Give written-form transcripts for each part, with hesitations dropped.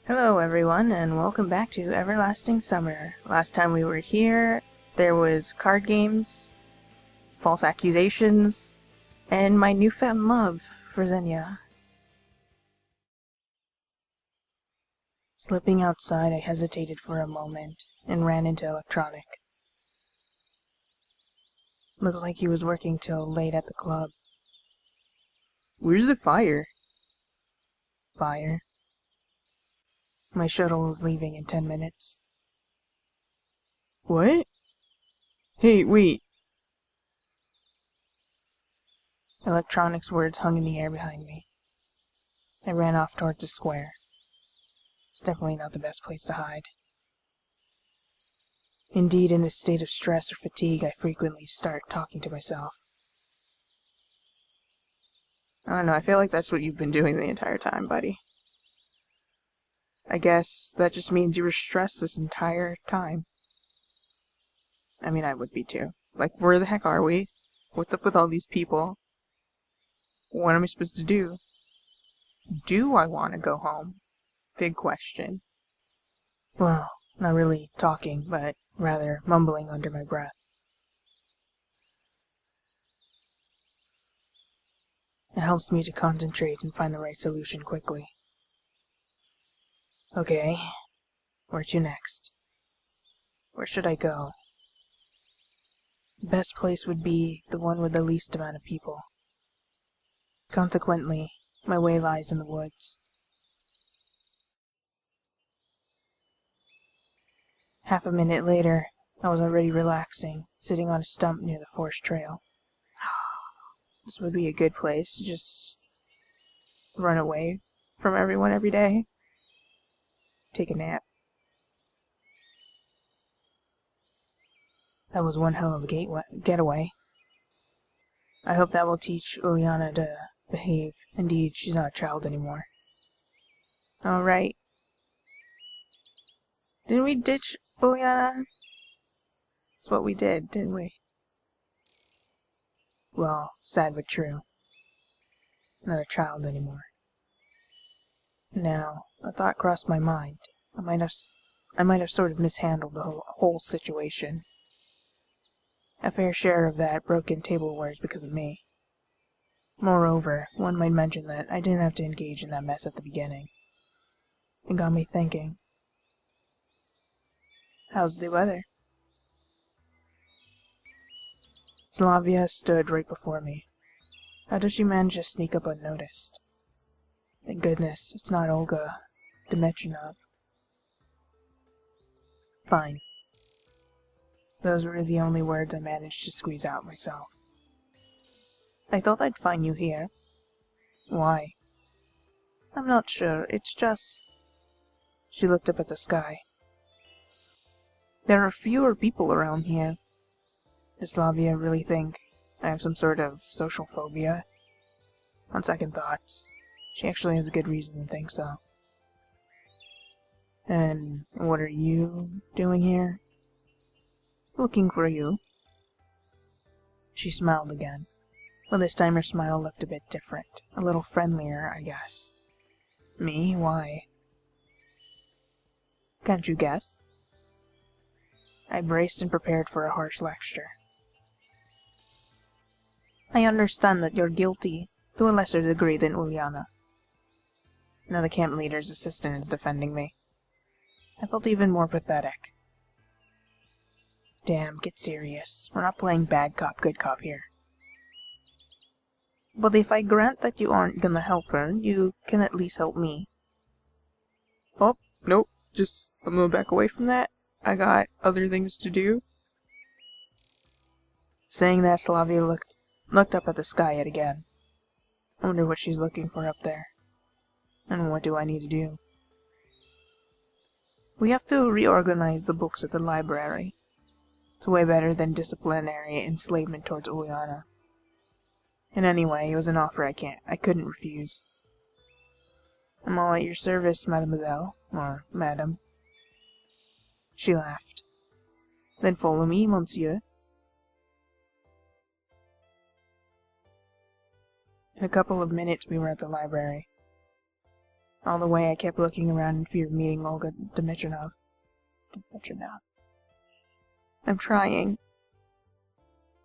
Hello everyone, and welcome back to Everlasting Summer. Last time we were here, there was card games, false accusations, and my newfound love for Xenia. Slipping outside, I hesitated for a moment and ran into Electronik. Looks like he was working till late at the club. Where's the fire? Fire? My shuttle is leaving in 10 minutes. What? Hey, wait. Electronik's words hung in the air behind me. I ran off towards the square. It's definitely not the best place to hide. Indeed, in a state of stress or fatigue, I frequently start talking to myself. I don't know, I feel like that's what you've been doing the entire time, buddy. I guess that just means you were stressed this entire time. I mean, I would be too. Like, where the heck are we? What's up with all these people? What am I supposed to do? Do I want to go home? Big question. Well, not really talking, but rather mumbling under my breath. It helps me to concentrate and find the right solution quickly. Okay, where to next? Where should I go? The best place would be the one with the least amount of people. Consequently, my way lies in the woods. Half a minute later, I was already relaxing, sitting on a stump near the forest trail. This would be a good place to just run away from everyone every day. Take a nap. That was one hell of a getaway. I hope that will teach Uliana to behave. Indeed, she's not a child anymore. Alright. Didn't we ditch Uliana? That's what we did, didn't we? Well, sad but true. Not a child anymore. Now, a thought crossed my mind. I might have sort of mishandled the whole situation. A fair share of that broken tableware is because of me. Moreover, one might mention that I didn't have to engage in that mess at the beginning. It got me thinking. How's the weather? Slavya stood right before me. How does she manage to sneak up unnoticed? Thank goodness, it's not Olga Dmitrievna. Fine. Those were the only words I managed to squeeze out myself. I thought I'd find you here. Why? I'm not sure, it's just... She looked up at the sky. There are fewer people around here. Does Slavya really think I have some sort of social phobia? On second thoughts, she actually has a good reason to think so. And what are you doing here? Looking for you. She smiled again. Well, this time her smile looked a bit different. A little friendlier, I guess. Me? Why? Can't you guess? I braced and prepared for a harsh lecture. I understand that you're guilty, to a lesser degree than Uliana. Now the camp leader's assistant is defending me. I felt even more pathetic. Damn, get serious. We're not playing bad cop, good cop here. But if I grant that you aren't gonna help her, you can at least help me. Oh, nope. I'm gonna back away from that. I got other things to do. Saying that, Slavya looked up at the sky yet again. I wonder what she's looking for up there. And what do I need to do? We have to reorganize the books at the library. It's way better than disciplinary enslavement towards Uliana. And anyway, it was an offer I couldn't refuse. I'm all at your service, mademoiselle, or madam. She laughed. Then follow me, monsieur. In a couple of minutes we were at the library. All the way I kept looking around in fear of meeting Olga Dmitrinov. I'm trying.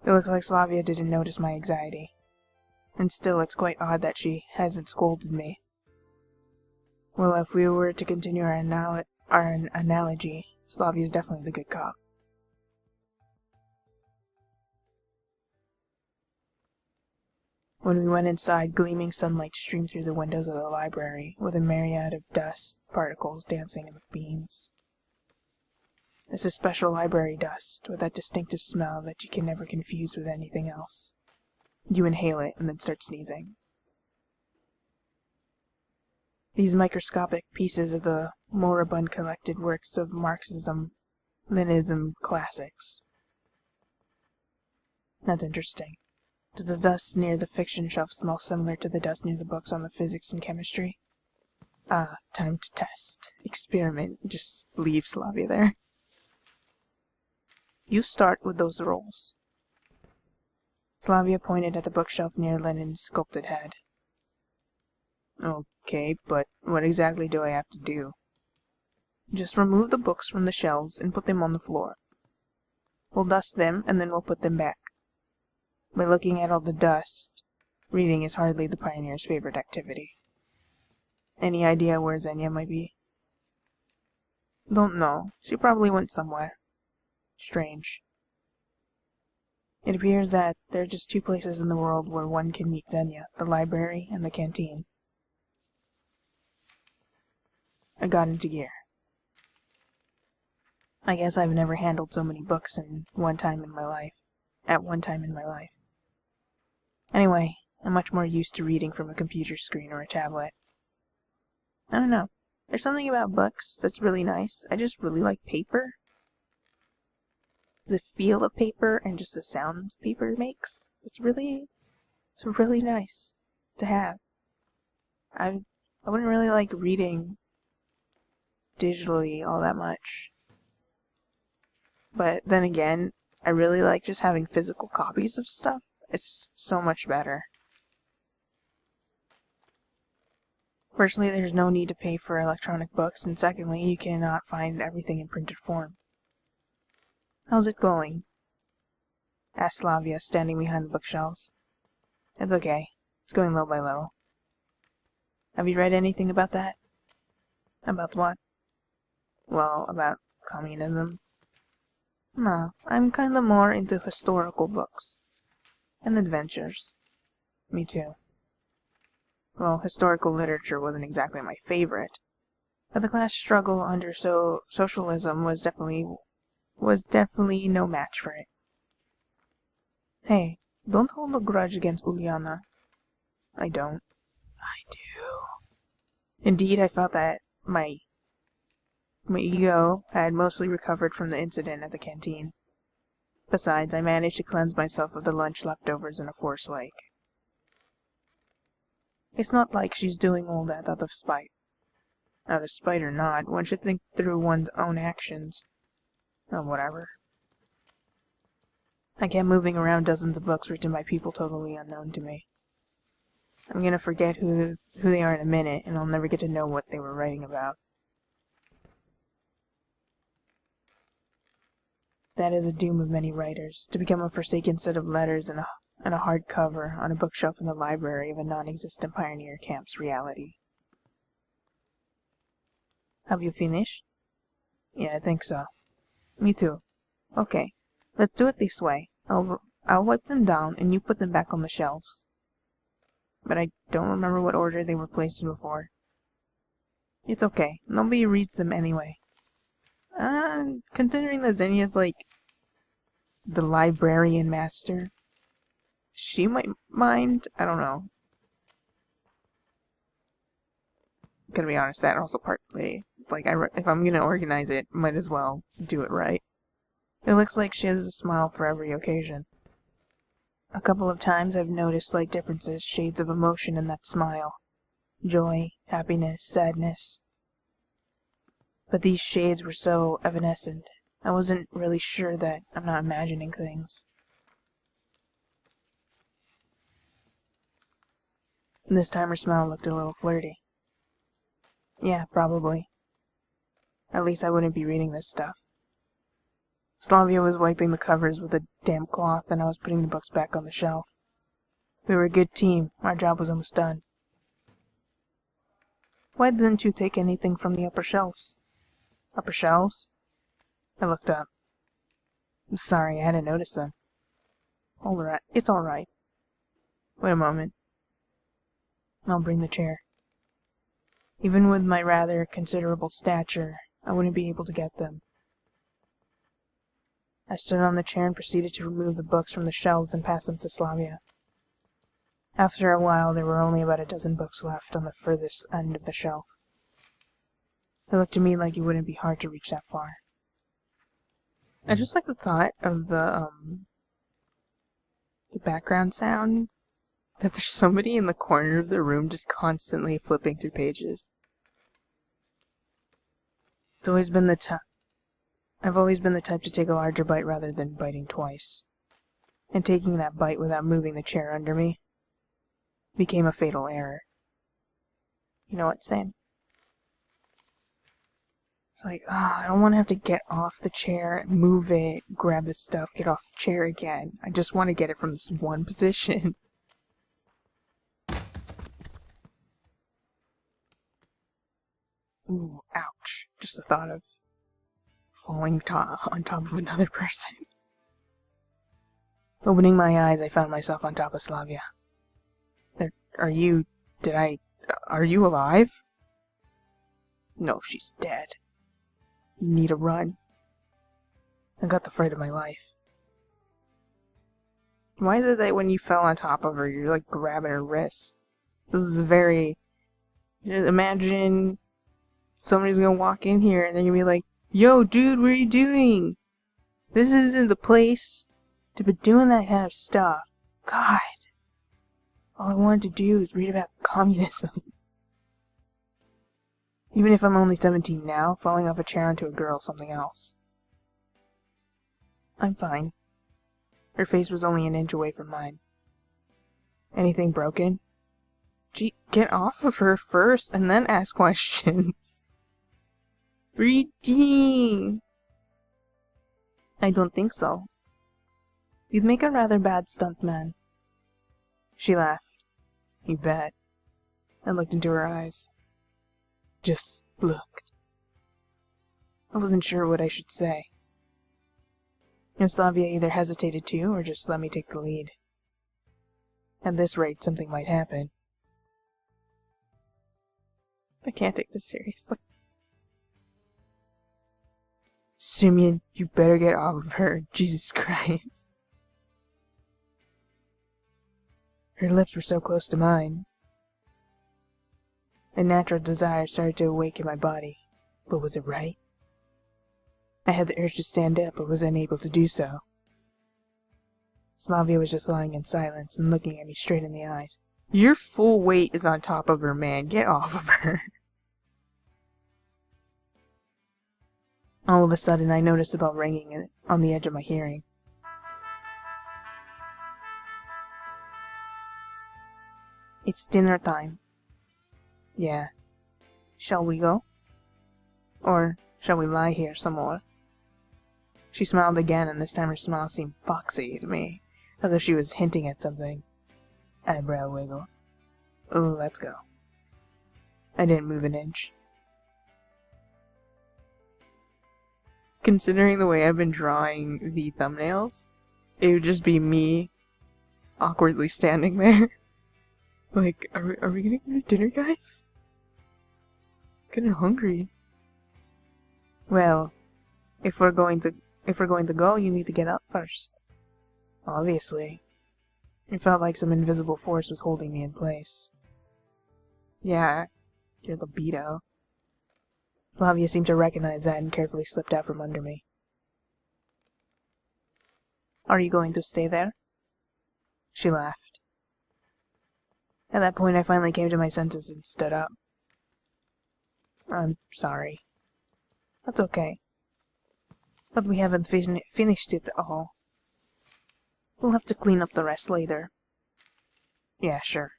It looks like Slavya didn't notice my anxiety. And still, it's quite odd that she hasn't scolded me. Well, if we were to continue our analogy, Slavya's definitely the good cop. When we went inside, gleaming sunlight streamed through the windows of the library, with a myriad of dust particles dancing in the beams. This is special library dust, with that distinctive smell that you can never confuse with anything else. You inhale it and then start sneezing. These microscopic pieces of the moribund collected works of Marxism, Leninism classics. That's interesting. Does the dust near the fiction shelf smell similar to the dust near the books on the physics and chemistry? Ah, time to test. Experiment. Just leave Slavya there. You start with those rolls. Slavya pointed at the bookshelf near Lenin's sculpted head. Okay, but what exactly do I have to do? Just remove the books from the shelves and put them on the floor. We'll dust them and then we'll put them back. By looking at all the dust, reading is hardly the pioneer's favorite activity. Any idea where Xenia might be? Don't know. She probably went somewhere. Strange. It appears that there are just two places in the world where one can meet Xenia, the library and the canteen. I got into gear. I guess I've never handled so many books at one time in my life. Anyway, I'm much more used to reading from a computer screen or a tablet. I don't know. There's something about books that's really nice. I just really like paper. The feel of paper and just the sound paper makes. It's really nice to have. I wouldn't really like reading digitally all that much. But then again, I really like just having physical copies of stuff. It's so much better. Firstly, there's no need to pay for electronic books, and secondly, you cannot find everything in printed form. How's it going? Asked Slavya, standing behind the bookshelves. It's okay. It's going little by little. Have you read anything about that? About what? Well, about communism. No, I'm kinda more into historical books. And adventures. Me too. Well, historical literature wasn't exactly my favorite, but the class struggle under socialism was definitely no match for it. Hey, don't hold a grudge against Uliana. I don't. I do. Indeed, I felt that my ego had mostly recovered from the incident at the canteen. Besides, I managed to cleanse myself of the lunch leftovers in a forest lake. It's not like she's doing all that out of spite. Out of spite or not, one should think through one's own actions. Oh, whatever. I kept moving around dozens of books written by people totally unknown to me. I'm gonna forget who they are in a minute, and I'll never get to know what they were writing about. That is the doom of many writers, to become a forsaken set of letters and a hard cover on a bookshelf in the library of a non-existent pioneer camp's reality. Have you finished? Yeah, I think so. Me too. Okay, let's do it this way. I'll wipe them down and you put them back on the shelves. But I don't remember what order they were placed in before. It's okay. Nobody reads them anyway. Considering that Xenia's like the librarian master, she might mind. I don't know. Gotta be honest, that also partly, like, if I'm gonna organize it, might as well do it right. It looks like she has a smile for every occasion. A couple of times I've noticed slight differences, shades of emotion in that smile. Joy, happiness, sadness. But these shades were so evanescent, I wasn't really sure that I'm not imagining things. This time her smile looked a little flirty. Yeah, probably. At least I wouldn't be reading this stuff. Slavya was wiping the covers with a damp cloth, and I was putting the books back on the shelf. We were a good team. Our job was almost done. Why didn't you take anything from the upper shelves? Upper shelves? I looked up. I'm sorry, I hadn't noticed them. Alright, it's alright. Wait a moment. I'll bring the chair. Even with my rather considerable stature, I wouldn't be able to get them. I stood on the chair and proceeded to remove the books from the shelves and pass them to Slavya. After a while, there were only about a dozen books left on the furthest end of the shelf. It looked to me like it wouldn't be hard to reach that far. I just like the thought of the background sound, that there's somebody in the corner of the room just constantly flipping through pages. I've always been the type to take a larger bite rather than biting twice. And taking that bite without moving the chair under me became a fatal error. You know what, Sam? It's like, I don't want to have to get off the chair, move it, grab the stuff, get off the chair again. I just want to get it from this one position. Ooh, ouch. Just the thought of falling on top of another person. Opening my eyes, I found myself on top of Slavya. Are you alive? No, she's dead. You need to run. I got the fright of my life. Why is it that when you fell on top of her, you're like grabbing her wrists? This is very... Imagine somebody's gonna walk in here and then you'll be like, yo, dude, what are you doing? This isn't the place to be doing that kind of stuff. God. All I wanted to do is read about communism. Even if I'm only 17 now, falling off a chair onto a girl is something else. I'm fine. Her face was only an inch away from mine. Anything broken? Gee, get off of her first and then ask questions. Reading! I don't think so. You'd make a rather bad stuntman. She laughed. You bet. I looked into her eyes. Just looked. I wasn't sure what I should say. And Slavya either hesitated to or just let me take the lead. At this rate, something might happen. I can't take this seriously. Semyon, you better get off of her. Jesus Christ. Her lips were so close to mine. A natural desire started to awake in my body. But was it right? I had the urge to stand up, but was unable to do so. Slavya was just lying in silence and looking at me straight in the eyes. Your full weight is on top of her, man. Get off of her. All of a sudden, I noticed a bell ringing on the edge of my hearing. It's dinner time. Yeah. Shall we go? Or shall we lie here some more? She smiled again, and this time her smile seemed foxy to me, as if she was hinting at something. Eyebrow wiggle. Let's go. I didn't move an inch. Considering the way I've been drawing the thumbnails, it would just be me awkwardly standing there. Like, are we gonna go to dinner, guys? I'm getting hungry. Well, if we're going to go, you need to get up first. Obviously. It felt like some invisible force was holding me in place. Yeah, your libido. Slavya seemed to recognize that and carefully slipped out from under me. Are you going to stay there? She laughed. At that point, I finally came to my senses and stood up. I'm sorry. That's okay. But we haven't finished it all. We'll have to clean up the rest later. Yeah, sure.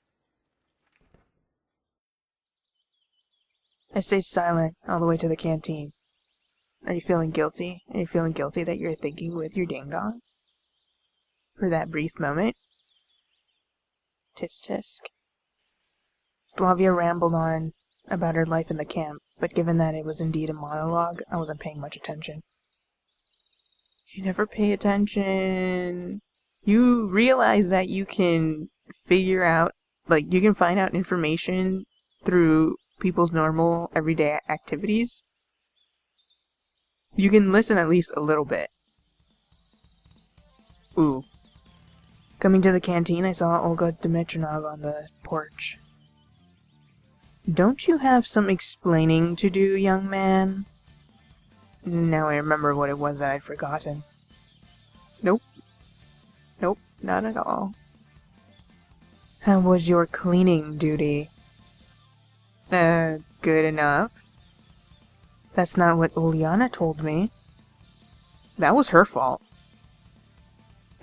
I stayed silent all the way to the canteen. Are you feeling guilty? Are you feeling guilty that you're thinking with your ding-dong? For that brief moment? Tisk-tisk. Slavya rambled on about her life in the camp, but given that it was indeed a monologue, I wasn't paying much attention. You never pay attention. You realize that you can figure out, like, you can find out information through people's normal, everyday activities? You can listen at least a little bit. Ooh. Coming to the canteen, I saw Olga Dimitrovna on the porch. Don't you have some explaining to do, young man? Now I remember what it was that I'd forgotten. Nope. Nope, not at all. How was your cleaning duty? Good enough. That's not what Uliana told me. That was her fault.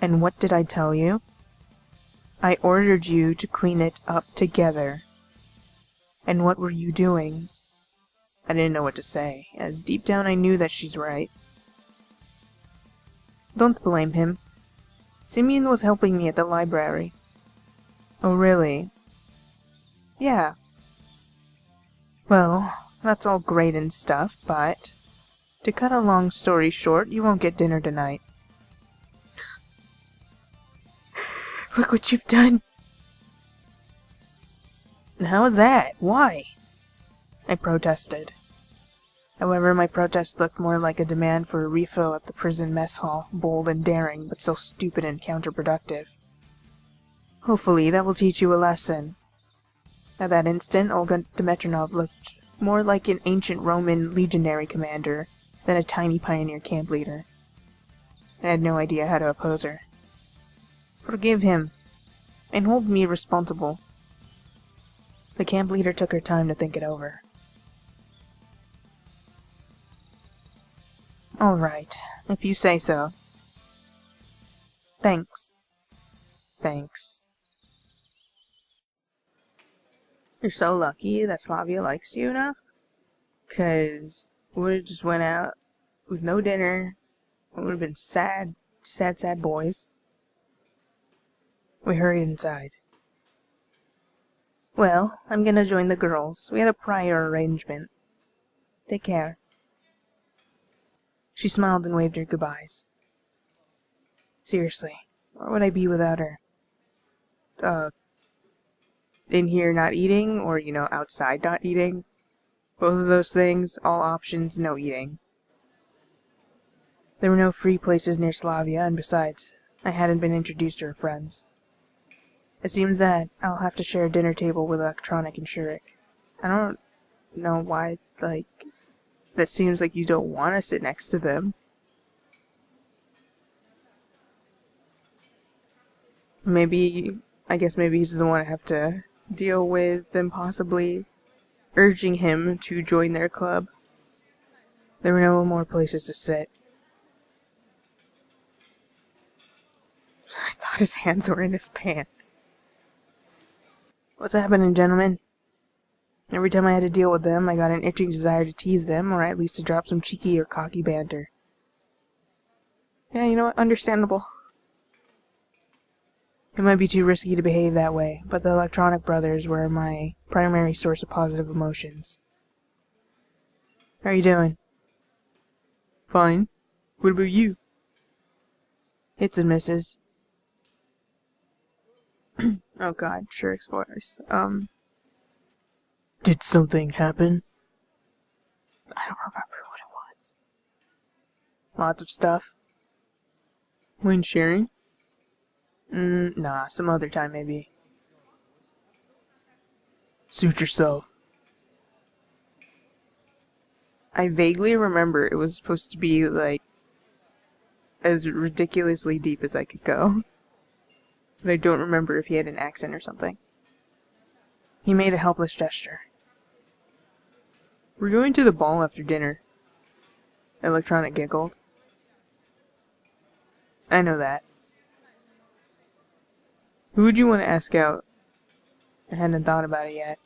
And what did I tell you? I ordered you to clean it up together. And what were you doing? I didn't know what to say, as deep down I knew that she's right. Don't blame him. Semyon was helping me at the library. Oh, really? Yeah. Well, that's all great and stuff, but to cut a long story short, you won't get dinner tonight. Look what you've done! How is that? Why? I protested. However, my protest looked more like a demand for a refill at the prison mess hall, bold and daring, but so stupid and counterproductive. Hopefully, that will teach you a lesson. At that instant, Olga Dimitrovna looked more like an ancient Roman legionary commander than a tiny pioneer camp leader. I had no idea how to oppose her. Forgive him, and hold me responsible. The camp leader took her time to think it over. All right, if you say so. Thanks. Thanks. You're so lucky that Slavya likes you enough, 'cause we would've just went out with no dinner. We would've been sad boys. We hurried inside. Well, I'm gonna join the girls. We had a prior arrangement. Take care. She smiled and waved her goodbyes. Seriously, where would I be without her? In here not eating, or, outside not eating? Both of those things, all options, no eating. There were no free places near Slavya, and besides, I hadn't been introduced to her friends. It seems that I'll have to share a dinner table with Electronik and Shurik. I don't know why, that seems like you don't want to sit next to them. I guess maybe he doesn't want to have to deal with them possibly urging him to join their club. There were no more places to sit. I thought his hands were in his pants. What's happening, gentlemen? Every time I had to deal with them, I got an itching desire to tease them, or at least to drop some cheeky or cocky banter. Yeah, you know what? Understandable. It might be too risky to behave that way, but the Electronik brothers were my primary source of positive emotions. How are you doing? Fine. What about you? Hits and misses. Oh god, Shurik's voice. Did something happen? I don't remember what it was. Lots of stuff. Mind sharing? Nah, some other time maybe. Suit yourself. I vaguely remember it was supposed to be, as ridiculously deep as I could go. But I don't remember if he had an accent or something. He made a helpless gesture. We're going to the ball after dinner. Electronik giggled. I know that. Who would you want to ask out? I hadn't thought about it yet.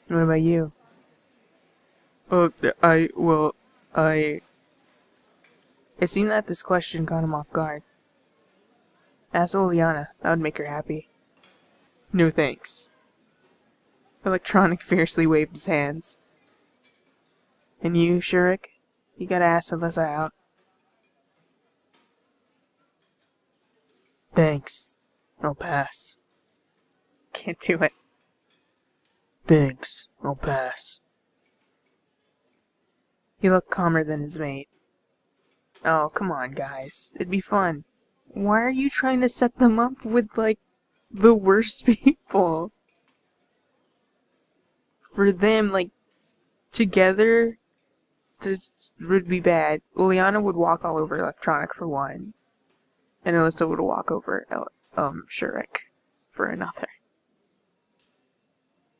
What about you? I... It seemed that this question caught him off guard. Ask Oleana, that would make her happy. No thanks. Electronik fiercely waved his hands. And you, Shurik? You gotta ask Alisa out. Thanks. I'll pass. Can't do it. Thanks. I'll pass. He looked calmer than his mate. Oh, come on, guys. It'd be fun. Why are you trying to set them up with, like, the worst people? For them, like, together, this would be bad. Oleana would walk all over Electronik for one. And Alisa would walk over, Shurik for another.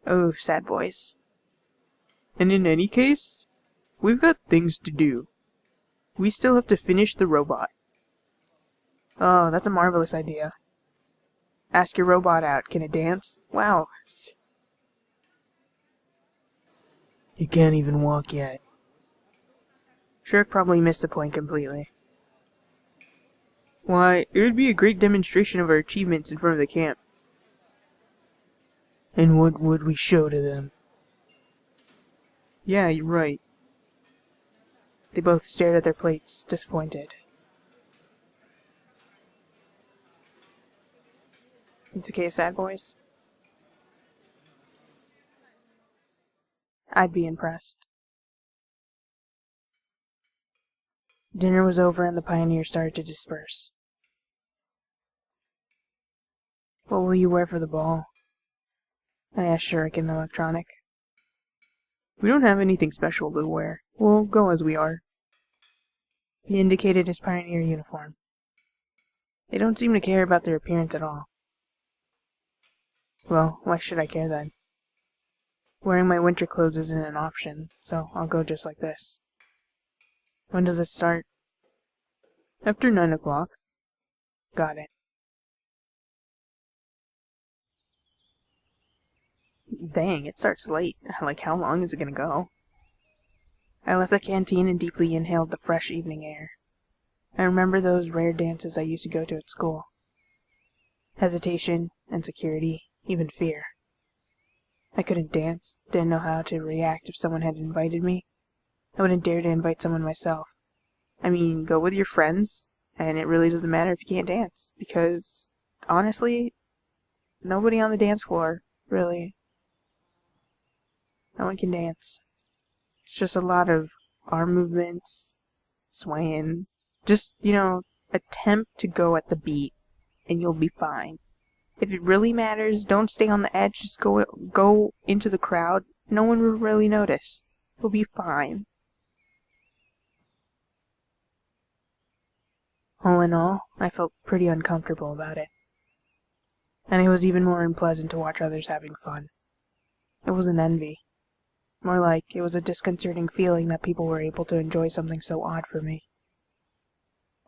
Oh, sad boys. And in any case, we've got things to do. We still have to finish the robot. Oh, that's a marvelous idea. Ask your robot out. Can it dance? Wow. It can't even walk yet. Shurik probably missed the point completely. Why, it would be a great demonstration of our achievements in front of the camp. And what would we show to them? Yeah, you're right. They both stared at their plates, disappointed. It's okay, sad boys. I'd be impressed. Dinner was over and the pioneers started to disperse. What will you wear for the ball? I asked Shurik and Electronik. We don't have anything special to wear. We'll go as we are. He indicated his pioneer uniform. They don't seem to care about their appearance at all. Well, why should I care then? Wearing my winter clothes isn't an option, so I'll go just like this. When does it start? After 9 o'clock. Got it. Dang, it starts late. Like, how long is it gonna go? I left the canteen and deeply inhaled the fresh evening air. I remember those rare dances I used to go to at school. Hesitation, insecurity, even fear. I couldn't dance, didn't know how to react if someone had invited me. I wouldn't dare to invite someone myself. I mean, go with your friends, and it really doesn't matter if you can't dance, because, honestly, nobody on the dance floor, really. No one can dance. It's just a lot of arm movements, swaying. Just, attempt to go at the beat, and you'll be fine. If it really matters, don't stay on the edge, just go into the crowd. No one will really notice. You'll be fine. All in all, I felt pretty uncomfortable about it. And it was even more unpleasant to watch others having fun. It wasn't envy. More like it was a disconcerting feeling that people were able to enjoy something so odd for me.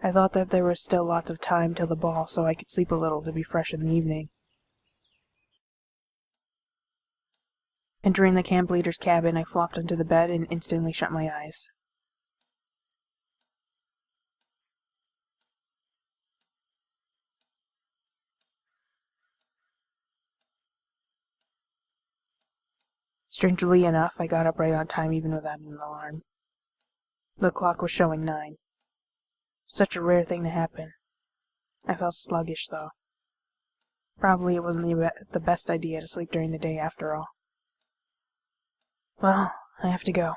I thought that there was still lots of time till the ball so I could sleep a little to be fresh in the evening. Entering the camp leader's cabin, I flopped onto the bed and instantly shut my eyes. Strangely enough, I got up right on time even without an alarm. The clock was showing 9. Such a rare thing to happen. I felt sluggish, though. Probably it wasn't the best idea to sleep during the day after all. Well, I have to go.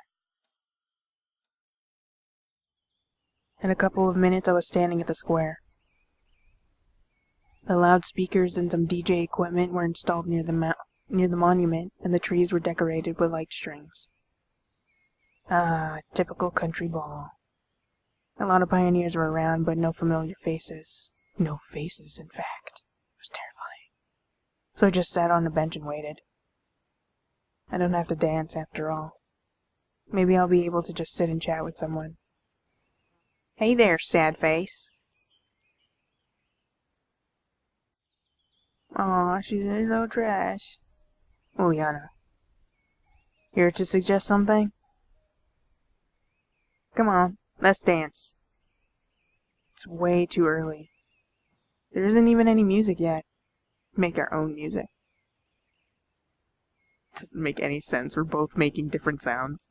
In a couple of minutes I was standing at the square. The loudspeakers and some DJ equipment were installed near the monument, and the trees were decorated with light strings. Ah, typical country ball. A lot of pioneers were around, but no familiar faces. No faces, in fact. It was terrifying. So I just sat on a bench and waited. I don't have to dance after all. Maybe I'll be able to just sit and chat with someone. Hey there, sad face. Aw, she's so trash. Oleana. Here to suggest something? Come on, let's dance. It's way too early. There isn't even any music yet. Make our own music. Doesn't make any sense. We're both making different sounds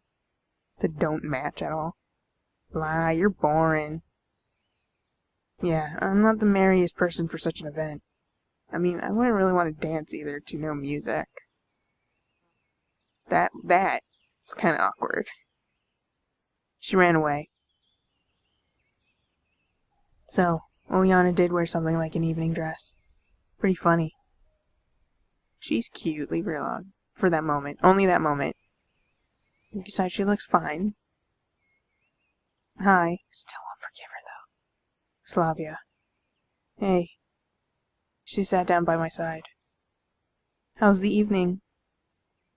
that don't match at all. Blah, you're boring. Yeah, I'm not the merriest person for such an event. I mean, I wouldn't really want to dance either to no music. That's kind of awkward. She ran away. So, Oleana did wear something like an evening dress. Pretty funny. She's cute, leave her alone. For that moment. Only that moment. Besides, she looks fine. Hi. Still won't forgive her, though. Slavya. Hey. She sat down by my side. How's the evening?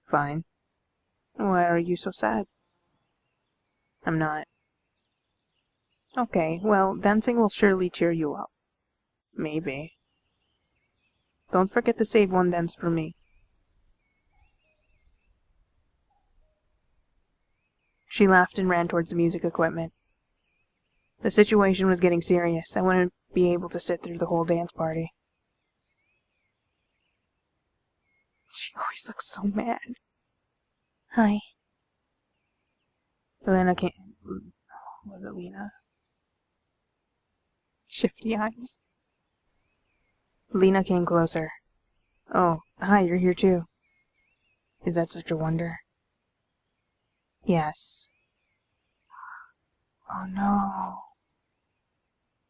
Fine. Why are you so sad? I'm not. Okay, well, dancing will surely cheer you up. Maybe. Don't forget to save one dance for me. She laughed and ran towards the music equipment. The situation was getting serious. I wouldn't be able to sit through the whole dance party. She always looks so mad. Hi. Lena came... Was it Lena? Shifty eyes. Lena came closer. Oh, hi, you're here too. Is that such a wonder? Yes. Oh no.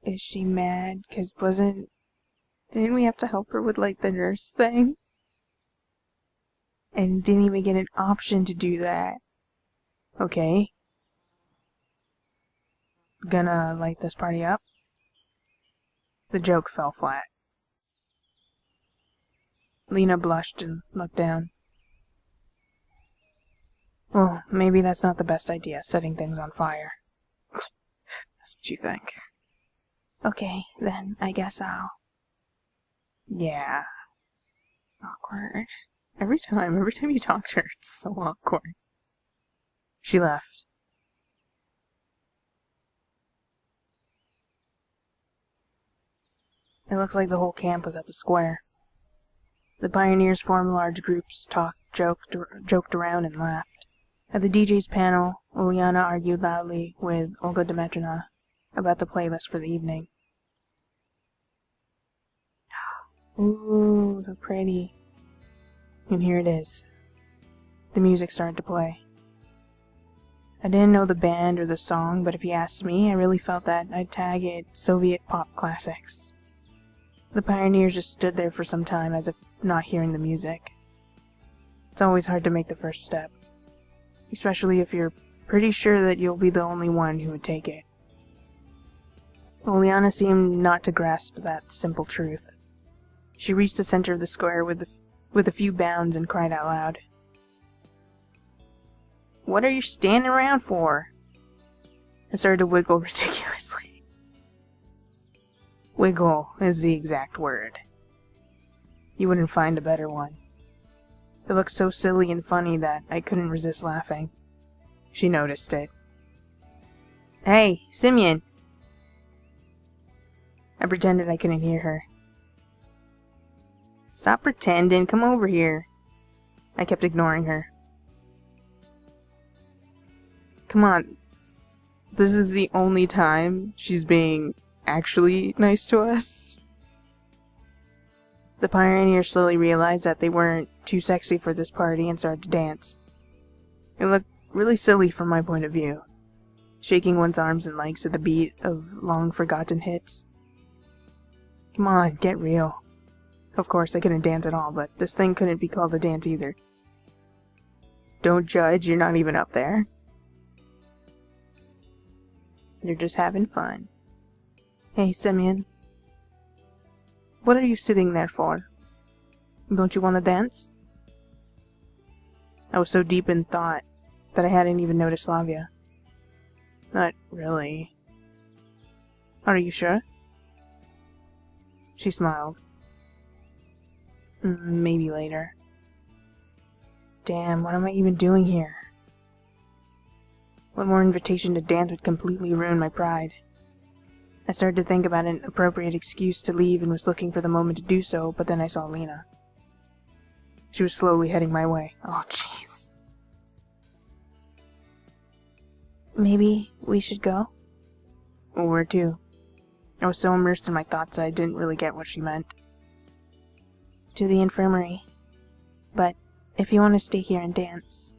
Is she mad? 'Cause didn't we have to help her with, like, the nurse thing? And didn't even get an option to do that. Okay. Gonna light this party up? The joke fell flat. Lena blushed and looked down. Well, maybe that's not the best idea, setting things on fire. That's what you think. Okay, then I guess I'll... Yeah. Awkward. Every time you talk to her, it's so awkward. She left. It looks like the whole camp was at the square. The pioneers formed large groups, talked, joked around, and laughed. At the DJ's panel, Oleana argued loudly with Olga Dmitrievna about the playlist for the evening. Ooh, so pretty. And here it is. The music started to play. I didn't know the band or the song, but if you asked me, I really felt that I'd tag it Soviet pop classics. The pioneers just stood there for some time as if not hearing the music. It's always hard to make the first step, especially if you're pretty sure that you'll be the only one who would take it. Oleana seemed not to grasp that simple truth. She reached the center of the square with a few bounds and cried out loud. What are you standing around for? And started to wiggle ridiculously. Wiggle is the exact word. You wouldn't find a better one. It looked so silly and funny that I couldn't resist laughing. She noticed it. Hey, Semyon! I pretended I couldn't hear her. Stop pretending, come over here. I kept ignoring her. Come on. This is the only time she's being actually nice to us. The pioneers slowly realized that they weren't too sexy for this party and started to dance. It looked really silly from my point of view, shaking one's arms and legs at the beat of long-forgotten hits. Come on, get real. Of course, I couldn't dance at all, but this thing couldn't be called a dance either. Don't judge, you're not even up there. You're just having fun. Hey, Semyon. What are you sitting there for? Don't you want to dance? I was so deep in thought that I hadn't even noticed Slavya. Not really. Are you sure? She smiled. Maybe later. Damn, what am I even doing here? One more invitation to dance would completely ruin my pride. I started to think about an appropriate excuse to leave and was looking for the moment to do so, but then I saw Lena. She was slowly heading my way. Oh, jeez. Maybe we should go? Well, where to? I was so immersed in my thoughts I didn't really get what she meant. To the infirmary. But if you want to stay here and dance.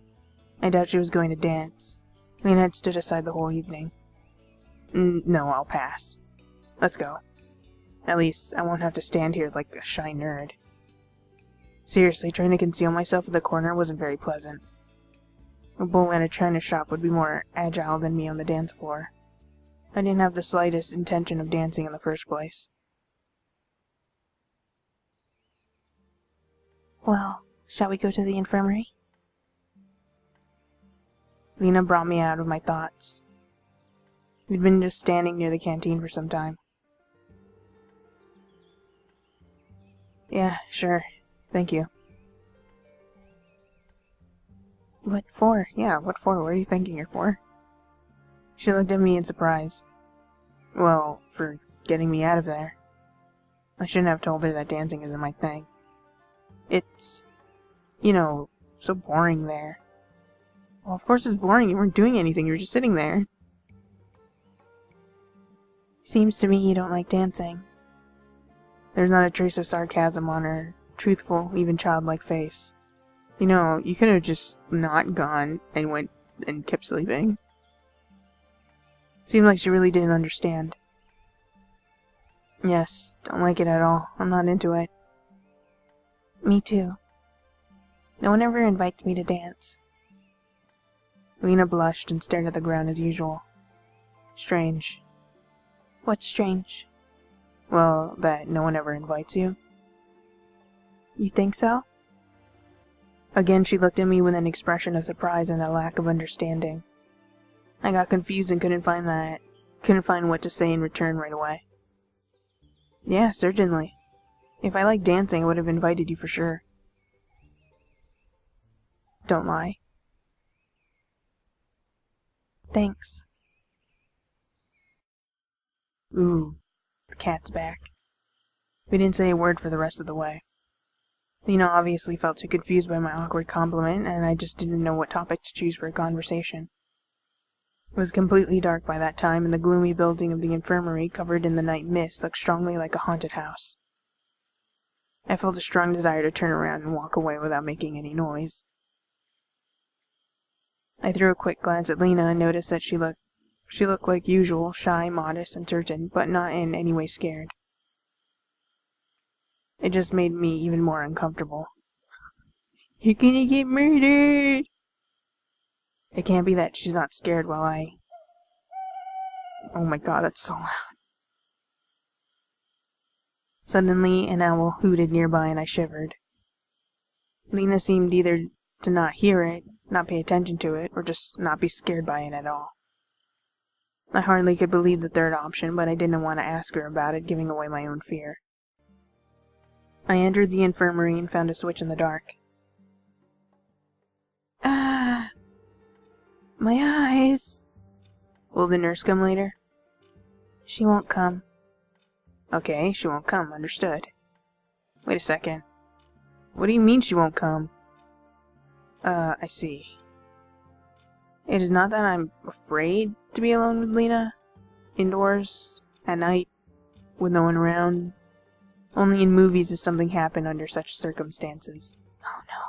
I doubt she was going to dance. Lena had stood aside the whole evening. No, I'll pass. Let's go. At least, I won't have to stand here like a shy nerd. Seriously, trying to conceal myself in the corner wasn't very pleasant. A bull at a china shop would be more agile than me on the dance floor. I didn't have the slightest intention of dancing in the first place. Well, shall we go to the infirmary? Lena brought me out of my thoughts. We'd been just standing near the canteen for some time. Yeah, sure. Thank you. What for? Yeah, what for? What are you thanking her for? She looked at me in surprise. Well, for getting me out of there. I shouldn't have told her that dancing isn't my thing. It's, so boring there. Well, of course it's boring. You weren't doing anything. You were just sitting there. Seems to me you don't like dancing. There's not a trace of sarcasm on her truthful, even childlike face. You could have just not gone and went and kept sleeping. Seemed like she really didn't understand. Yes, don't like it at all. I'm not into it. Me too. No one ever invites me to dance. Lena blushed and stared at the ground as usual. Strange. What's strange? Well, that no one ever invites you. You think so? Again, she looked at me with an expression of surprise and a lack of understanding. I got confused and couldn't find what to say in return right away. Yeah, certainly. If I liked dancing, I would have invited you for sure. Don't lie. Thanks. Ooh, the cat's back. We didn't say a word for the rest of the way. Lena obviously felt too confused by my awkward compliment, and I just didn't know what topic to choose for a conversation. It was completely dark by that time, and the gloomy building of the infirmary, covered in the night mist, looked strongly like a haunted house. I felt a strong desire to turn around and walk away without making any noise. I threw a quick glance at Lena and noticed that she looked like usual, shy, modest, uncertain, but not in any way scared. It just made me even more uncomfortable. You're gonna get murdered! It can't be that she's not scared while I... Oh my god, that's so loud. Suddenly, an owl hooted nearby and I shivered. Lena seemed either to not hear it, not pay attention to it, or just not be scared by it at all. I hardly could believe the third option, but I didn't want to ask her about it, giving away my own fear. I entered the infirmary and found a switch in the dark. Ah! My eyes! Will the nurse come later? She won't come. Okay, she won't come, understood. Wait a second. What do you mean she won't come? I see. It is not that I'm afraid to be alone with Lena. Indoors, at night, with no one around. Only in movies does something happen under such circumstances. Oh no.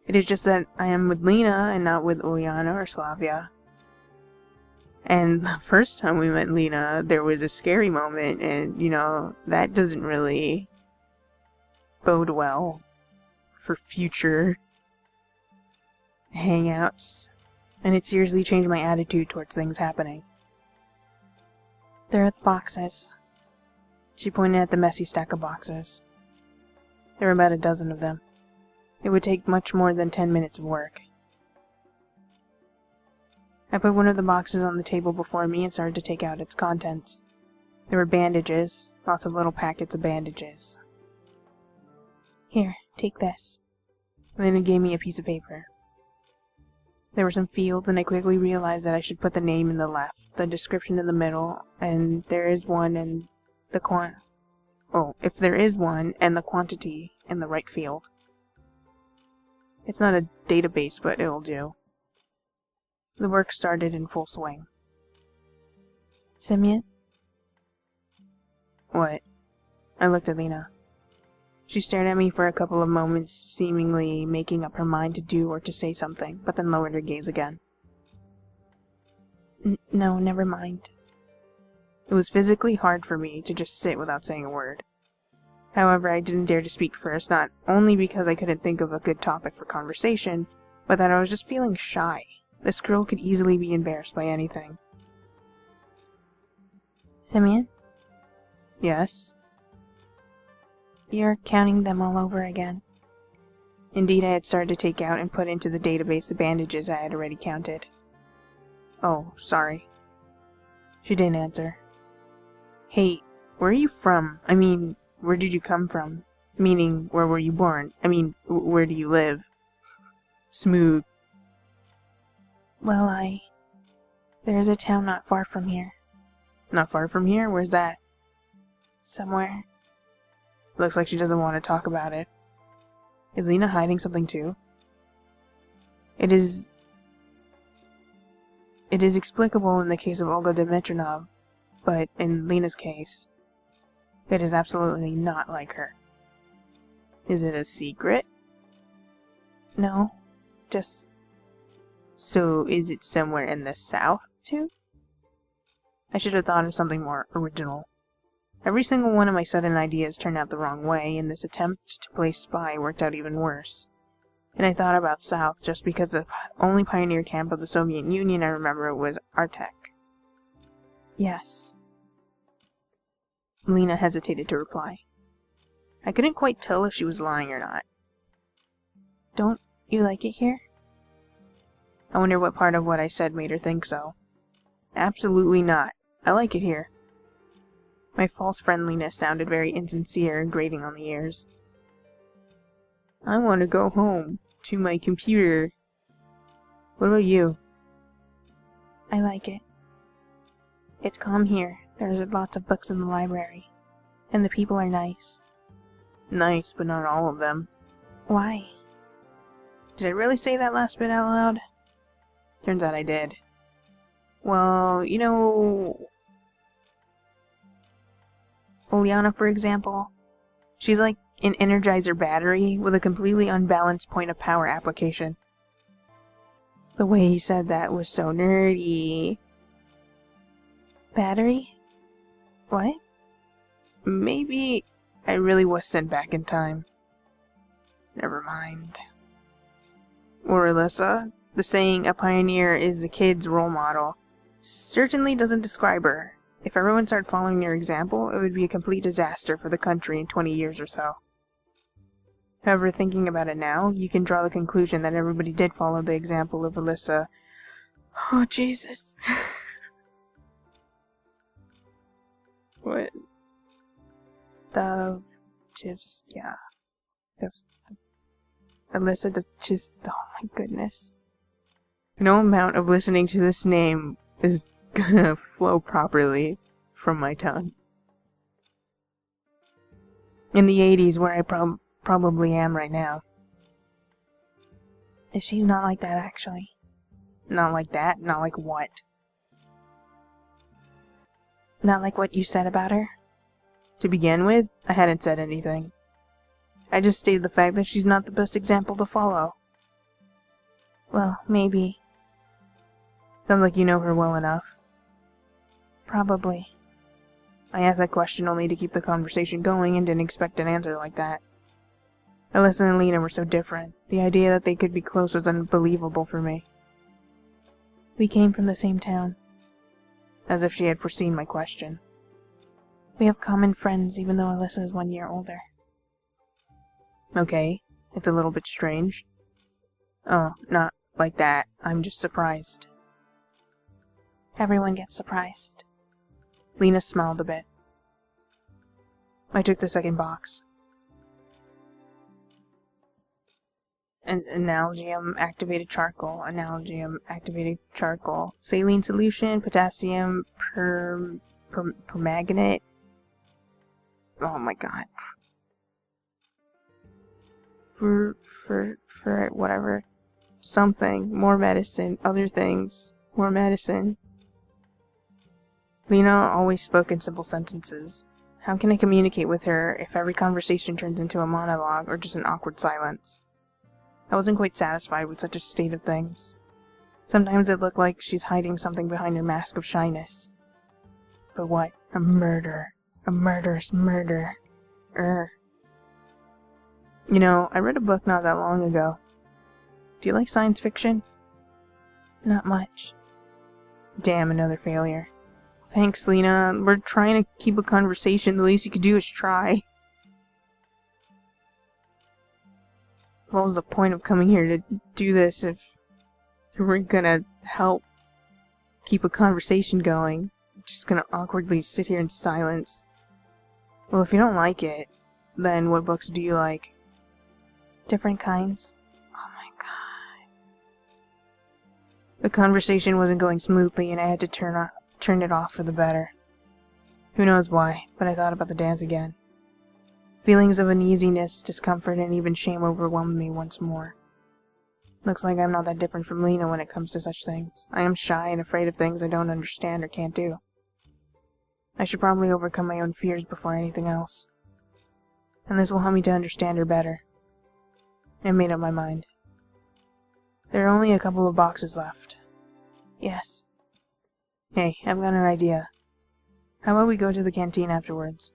It is just that I am with Lena and not with Uliana or Slavya. And the first time we met Lena, there was a scary moment, and, that doesn't really bode well for future hangouts. And it seriously changed my attitude towards things happening. There are the boxes. She pointed at the messy stack of boxes. There were about a dozen of them. It would take much more than 10 minutes of work. I put one of the boxes on the table before me and started to take out its contents. There were bandages, lots of little packets of bandages. Here, take this. Lena gave me a piece of paper. There were some fields, and I quickly realized that I should put the name in the left, the description in the middle, and there is one and the if there is one, and the quantity in the right field. It's not a database, but it'll do. The work started in full swing. Semyon? What? I looked at Lena. She stared at me for a couple of moments, seemingly making up her mind to do or to say something, but then lowered her gaze again. No, never mind. It was physically hard for me to just sit without saying a word. However, I didn't dare to speak first, not only because I couldn't think of a good topic for conversation, but that I was just feeling shy. This girl could easily be embarrassed by anything. Semyon? Yes? You're counting them all over again. Indeed, I had started to take out and put into the database the bandages I had already counted. Oh, sorry. She didn't answer. Hey, where are you from? I mean, where did you come from? Meaning, where were you born? I mean, where do you live? Smooth. Well, there's a town not far from here. Not far from here? Where's that? Somewhere. Looks like she doesn't want to talk about it. Is Lena hiding something too? It is explicable in the case of Olga Dmitrinov, but in Lena's case, it is absolutely not like her. Is it a secret? No, just... So, is it somewhere in the south, too? I should have thought of something more original. Every single one of my sudden ideas turned out the wrong way, and this attempt to play spy worked out even worse. And I thought about south just because the only pioneer camp of the Soviet Union I remember was Artek. Yes. Lena hesitated to reply. I couldn't quite tell if she was lying or not. Don't you like it here? I wonder what part of what I said made her think so. Absolutely not. I like it here. My false friendliness sounded very insincere and grating on the ears. I want to go home, to my computer. What about you? I like it. It's calm here. There's lots of books in the library. And the people are nice. Nice, but not all of them. Why? Did I really say that last bit out loud? Turns out I did. Well, you know... Uliana, for example. She's like an Energizer battery with a completely unbalanced point of power application. The way he said that was so nerdy. Battery? What? Maybe I really was sent back in time. Never mind. Or Alisa, the saying, a pioneer is the kid's role model, certainly doesn't describe her. If everyone started following your example, it would be a complete disaster for the country in 20 years or so. However, thinking about it now, you can draw the conclusion that everybody did follow the example of Alisa. Oh, Jesus. What? Yeah. Alisa oh my goodness. No amount of listening to this name is gonna flow properly from my tongue. In the 80s, where I probably am right now. If she's not like that, actually. Not like that? Not like what? Not like what you said about her? To begin with, I hadn't said anything. I just stated the fact that she's not the best example to follow. Well, maybe. Sounds like you know her well enough. Probably. I asked that question only to keep the conversation going and didn't expect an answer like that. Alisa and Lena were so different. The idea that they could be close was unbelievable for me. We came from the same town. As if she had foreseen my question. We have common friends, even though Alisa is 1 year older. Okay, it's a little bit strange. Oh, not like that. I'm just surprised. Everyone gets surprised. Lena smiled a bit. I took the second box. Analgium, activated charcoal, analgium, activated charcoal, saline solution, potassium, permanganate. Oh my god. For whatever. Something. More medicine. Other things. More medicine. Lena always spoke in simple sentences. How can I communicate with her if every conversation turns into a monologue or just an awkward silence? I wasn't quite satisfied with such a state of things. Sometimes it looked like she's hiding something behind her mask of shyness. But what? A murder. A murderous murder. You know, I read a book not that long ago. Do you like science fiction? Not much. Damn, another failure. Thanks, Lena. We're trying to keep a conversation. The least you could do is try. What was the point of coming here to do this if you weren't gonna help keep a conversation going? Just gonna awkwardly sit here in silence. Well, if you don't like it, then what books do you like? Different kinds. Oh my god. The conversation wasn't going smoothly and I had to turn it off for the better. Who knows why, but I thought about the dance again. Feelings of uneasiness, discomfort, and even shame overwhelmed me once more. Looks like I'm not that different from Lena when it comes to such things. I am shy and afraid of things I don't understand or can't do. I should probably overcome my own fears before anything else. And this will help me to understand her better. I made up my mind. There are only a couple of boxes left. Yes. Hey, I've got an idea. How about we go to the canteen afterwards?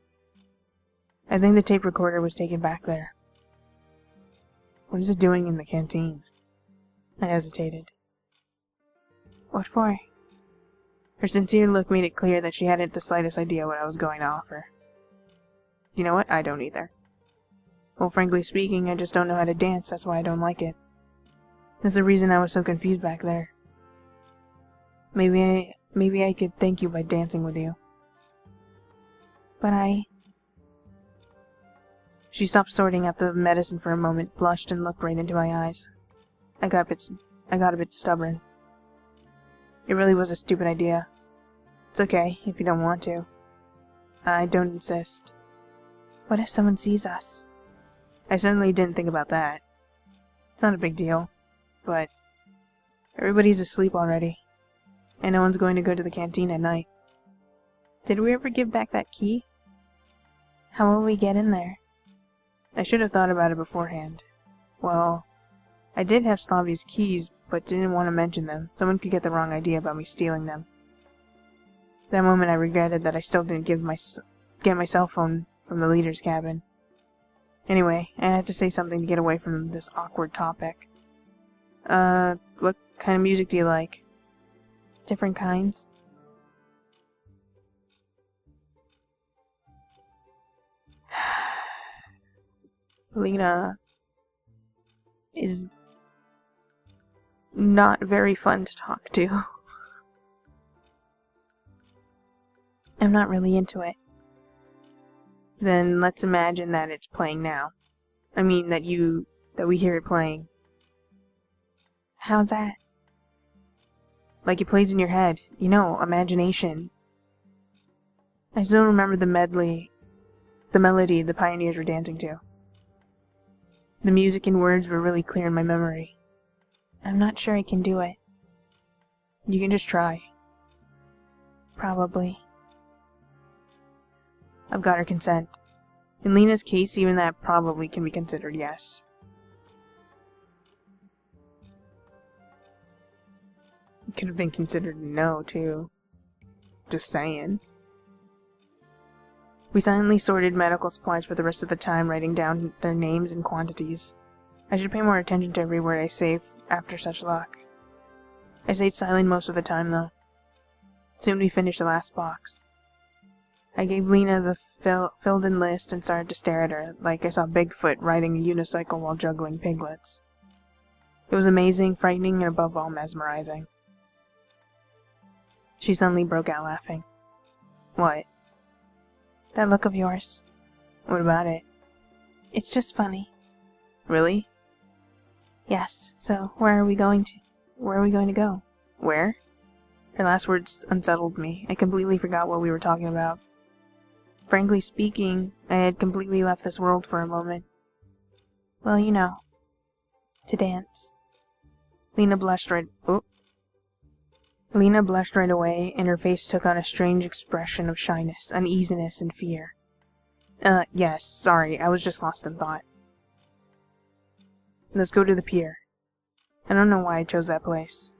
I think the tape recorder was taken back there. What is it doing in the canteen? I hesitated. What for? Her sincere look made it clear that she hadn't the slightest idea what I was going to offer. You know what? I don't either. Well, frankly speaking, I just don't know how to dance, that's why I don't like it. That's the reason I was so confused back there. Maybe I could thank you by dancing with you. But She stopped sorting out the medicine for a moment, blushed, and looked right into my eyes. I got a bit stubborn. It really was a stupid idea. It's okay, if you don't want to. I don't insist. What if someone sees us? I certainly didn't think about that. It's not a big deal, but everybody's asleep already, and no one's going to go to the canteen at night. Did we ever give back that key? How will we get in there? I should have thought about it beforehand. Well, I did have Slavya's keys, but didn't want to mention them. Someone could get the wrong idea about me stealing them. That moment I regretted that I still didn't get my cell phone from the leader's cabin. Anyway, I had to say something to get away from this awkward topic. What kind of music do you like? Different kinds. Lena is not very fun to talk to. I'm not really into it. Then let's imagine that it's playing now. I mean that we hear it playing. How's that? Like it plays in your head. You know, imagination. I still remember the melody the pioneers were dancing to. The music and words were really clear in my memory. I'm not sure I can do it. You can just try. Probably. I've got her consent. In Lena's case, even that probably can be considered yes. It could have been considered no, too. Just saying. We silently sorted medical supplies for the rest of the time, writing down their names and quantities. I should pay more attention to every word I say after such luck. I stayed silent most of the time, though. Soon we finished the last box. I gave Lena the filled-in list and started to stare at her, like I saw Bigfoot riding a unicycle while juggling piglets. It was amazing, frightening, and above all mesmerizing. She suddenly broke out laughing. What? That look of yours. What about it? It's just funny. Really? Yes, so where are we going to go? Where? Her last words unsettled me. I completely forgot what we were talking about. Frankly speaking, I had completely left this world for a moment. Well, you know, to dance. Lena blushed right away, and her face took on a strange expression of shyness, uneasiness, and fear. Yes, sorry, I was just lost in thought. Let's go to the pier. I don't know why I chose that place.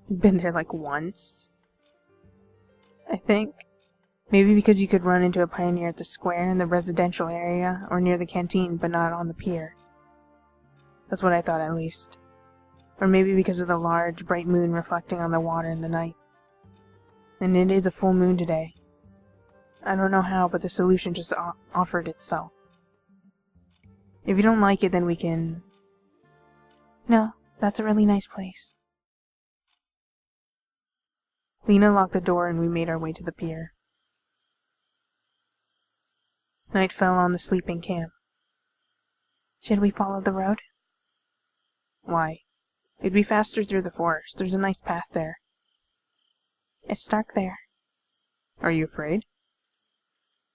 Been there like once, I think. Maybe because you could run into a pioneer at the square in the residential area, or near the canteen, but not on the pier. That's what I thought, at least. Or maybe because of the large, bright moon reflecting on the water in the night. And it is a full moon today. I don't know how, but the solution just offered itself. If you don't like it, then we can... No, that's a really nice place. Lena locked the door and we made our way to the pier. Night fell on the sleeping camp. Should we follow the road? Why? It'd be faster through the forest. There's a nice path there. It's dark there. Are you afraid?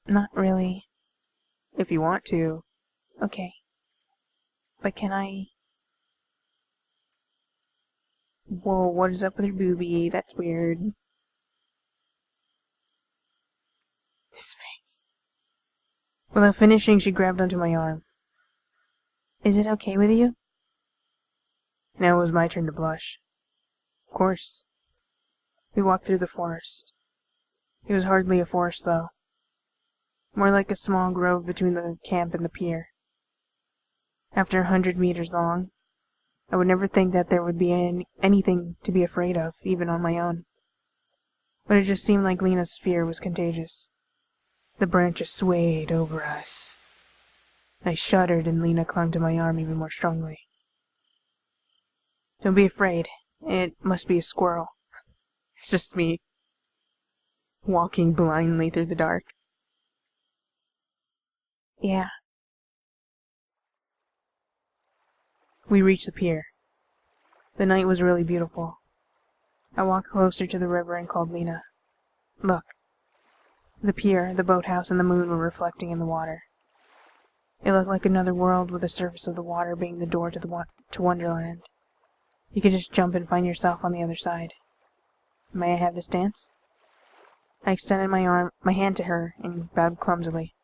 Not really. If you want to. Okay. But can I... Whoa, what is up with your boobie? That's weird. His face. Without finishing, she grabbed onto my arm. Is it okay with you? Now it was my turn to blush. Of course. We walked through the forest. It was hardly a forest, though. More like a small grove between the camp and the pier. After 100 meters long, I would never think that there would be anything to be afraid of, even on my own. But it just seemed like Lena's fear was contagious. The branches swayed over us. I shuddered and Lena clung to my arm even more strongly. Don't be afraid. It must be a squirrel. It's just me, walking blindly through the dark. Yeah. We reached the pier. The night was really beautiful. I walked closer to the river and called Lena. Look. The pier, the boathouse, and the moon were reflecting in the water. It looked like another world, with the surface of the water being the door to Wonderland. You could just jump and find yourself on the other side. May I have this dance? I extended my hand to her, and bowed clumsily.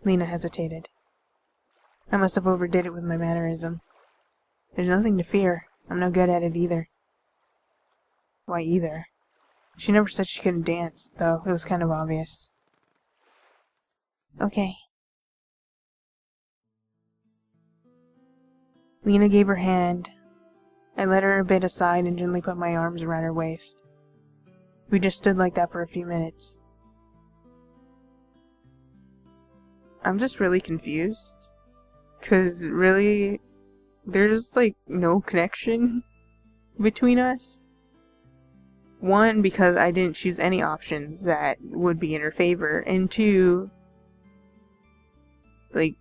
Lena hesitated. I must have overdid it with my mannerism. There's nothing to fear. I'm no good at it either. Why either? She never said she couldn't dance, though it was kind of obvious. Okay. Lena gave her hand. I led her a bit aside and gently put my arms around her waist. We just stood like that for a few minutes. I'm just really confused. 'Cause really, there's like no connection between us. One, because I didn't choose any options that would be in her favor, and two, like,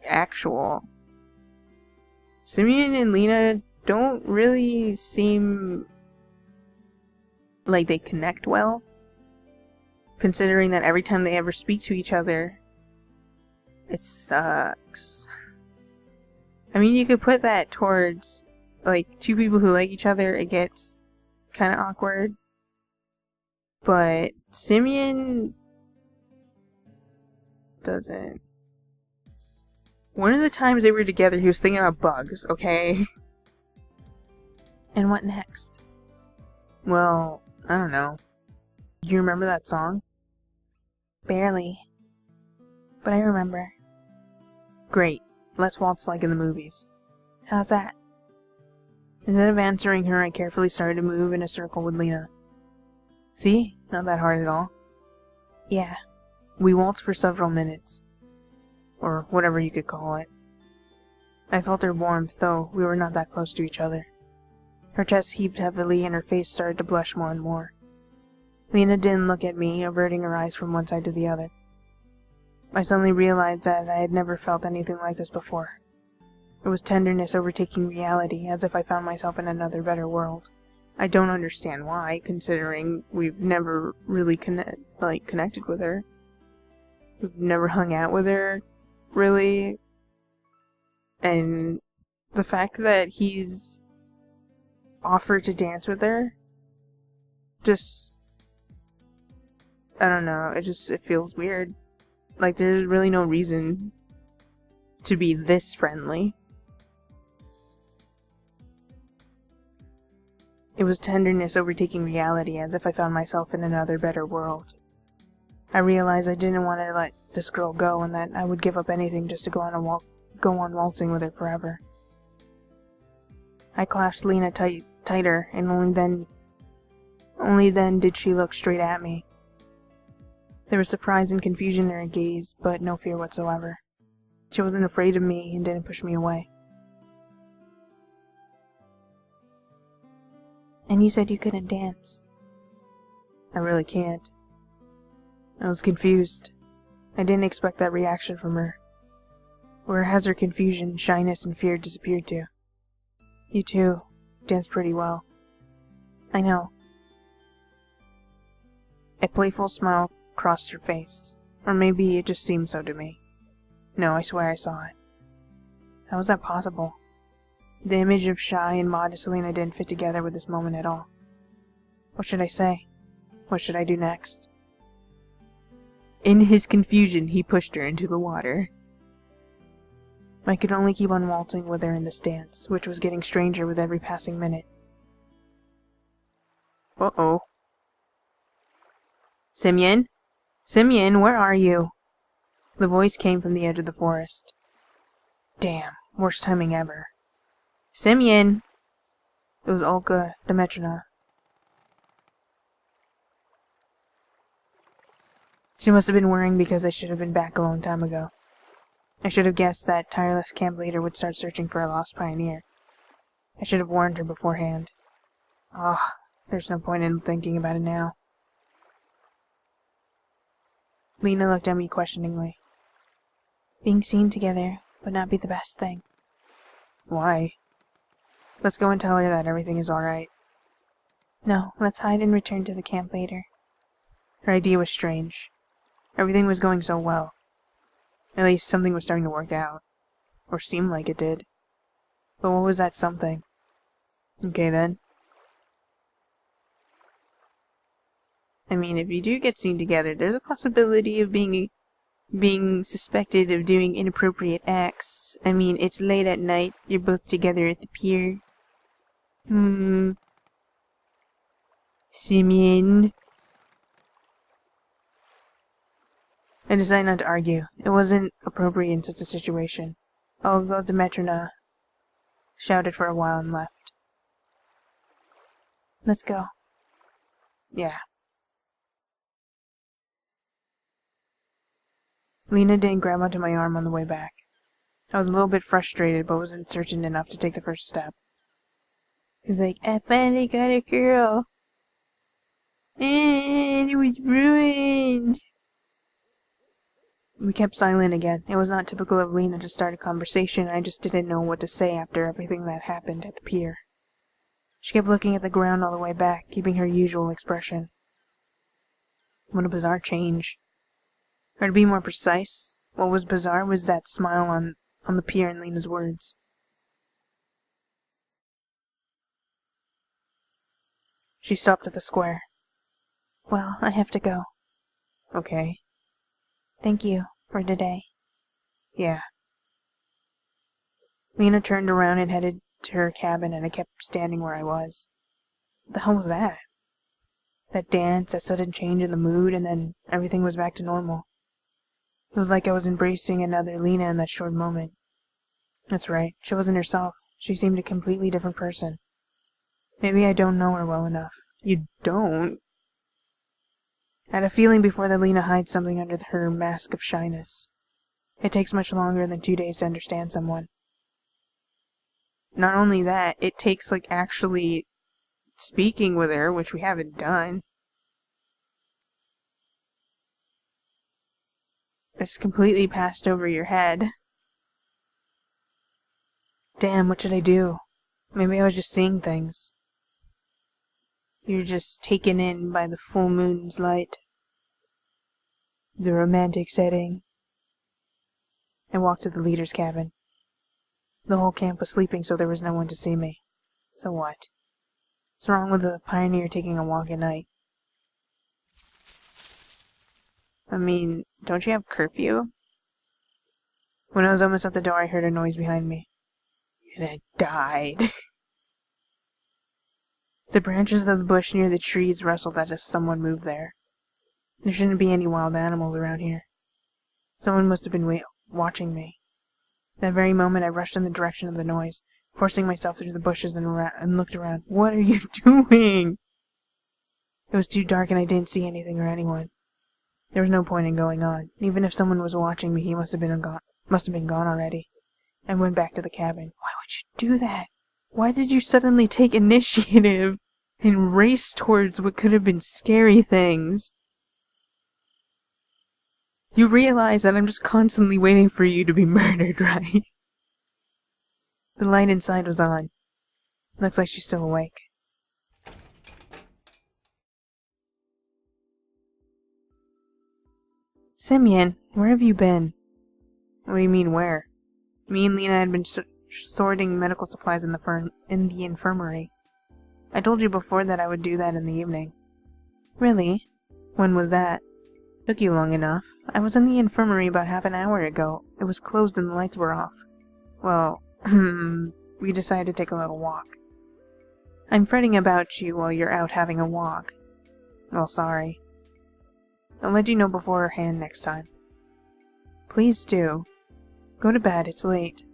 actual. Semyon and Lena don't really seem like they connect well, considering that every time they ever speak to each other, it sucks. I mean, you could put that towards, like, two people who like each other, it gets kind of awkward. But Semyon doesn't. One of the times they were together, he was thinking about bugs, okay? And what next? Well, I don't know. Do you remember that song? Barely. But I remember. Great. Let's waltz like in the movies. How's that? Instead of answering her, I carefully started to move in a circle with Lena. See? Not that hard at all. Yeah. We waltzed for several minutes. Or whatever you could call it. I felt her warmth, though we were not that close to each other. Her chest heaved heavily and her face started to blush more and more. Lena didn't look at me, averting her eyes from one side to the other. I suddenly realized that I had never felt anything like this before. It was tenderness overtaking reality, as if I found myself in another better world. I don't understand why, considering we've never really connected with her. We've never hung out with her, really. And the fact that he's offered to dance with her, just, I don't know, it feels weird. Like, there's really no reason to be this friendly. It was tenderness overtaking reality, as if I found myself in another better world. I realized I didn't want to let this girl go, and that I would give up anything just to go on waltzing with her forever. I clasped Lena tighter, and only then did she look straight at me. There was surprise and confusion in her gaze, but no fear whatsoever. She wasn't afraid of me and didn't push me away. And you said you couldn't dance. I really can't. I was confused. I didn't expect that reaction from her. Where has her confusion, shyness, and fear disappeared to? You too danced pretty well. I know. A playful smile crossed her face. Or maybe it just seemed so to me. No, I swear I saw it. How was that possible? The image of shy and modest Lena didn't fit together with this moment at all. What should I say? What should I do next? In his confusion, he pushed her into the water. I could only keep on waltzing with her in this dance, which was getting stranger with every passing minute. Uh-oh. Semyon? Semyon, where are you? The voice came from the edge of the forest. Damn, worst timing ever. Semyon! It was Olga Dmitrievna. She must have been worrying because I should have been back a long time ago. I should have guessed that tireless camp leader would start searching for a lost pioneer. I should have warned her beforehand. There's no point in thinking about it now. Lena looked at me questioningly. Being seen together would not be the best thing. Why? Let's go and tell her that everything is alright. No, let's hide and return to the camp later. Her idea was strange. Everything was going so well. At least something was starting to work out. Or seemed like it did. But what was that something? Okay then. I mean, if you do get seen together, there's a possibility of being suspected of doing inappropriate acts. I mean, it's late at night, you're both together at the pier. Semyon. I decided not to argue. It wasn't appropriate in such a situation. Olga Dmitrievna shouted for a while and left. Let's go. Yeah. Lena didn't grab onto my arm on the way back. I was a little bit frustrated, but wasn't certain enough to take the first step. He's like, I finally got a girl. And it was ruined. We kept silent again. It was not typical of Lena to start a conversation. I just didn't know what to say after everything that happened at the pier. She kept looking at the ground all the way back, keeping her usual expression. What a bizarre change. Or to be more precise, what was bizarre was that smile on the pier and Lena's words. She stopped at the square. Well, I have to go. Okay. Thank you for today. Yeah. Lena turned around and headed to her cabin, and I kept standing where I was. What the hell was that? That dance, that sudden change in the mood, and then everything was back to normal. It was like I was embracing another Lena in that short moment. That's right, she wasn't herself. She seemed a completely different person. Maybe I don't know her well enough. You don't? I had a feeling before that Lena hides something under her mask of shyness. It takes much longer than 2 days to understand someone. Not only that, it takes, actually speaking with her, which we haven't done. It's completely passed over your head. Damn, what should I do? Maybe I was just seeing things. You're just taken in by the full moon's light. The romantic setting. I walked to the leader's cabin. The whole camp was sleeping, so there was no one to see me. So what? What's wrong with a pioneer taking a walk at night? I mean, don't you have curfew? When I was almost at the door, I heard a noise behind me. And I died. The branches of the bush near the trees rustled as if someone moved there. There shouldn't be any wild animals around here. Someone must have been watching me. That very moment, I rushed in the direction of the noise, forcing myself through the bushes and looked around. What are you doing? It was too dark and I didn't see anything or anyone. There was no point in going on. Even if someone was watching me, he must have been gone already. I went back to the cabin. Why would you do that? Why did you suddenly take initiative and race towards what could have been scary things? You realize that I'm just constantly waiting for you to be murdered, right? The light inside was on. Looks like she's still awake. Semyon, where have you been? What do you mean, where? Me and Lena had been sorting medical supplies in the infirmary. I told you before that I would do that in the evening. Really? When was that? Took you long enough. I was in the infirmary about half an hour ago. It was closed and the lights were off. Well, we decided to take a little walk. I'm fretting about you while you're out having a walk. Well, sorry. I'll let you know beforehand next time. Please do. Go to bed, it's late.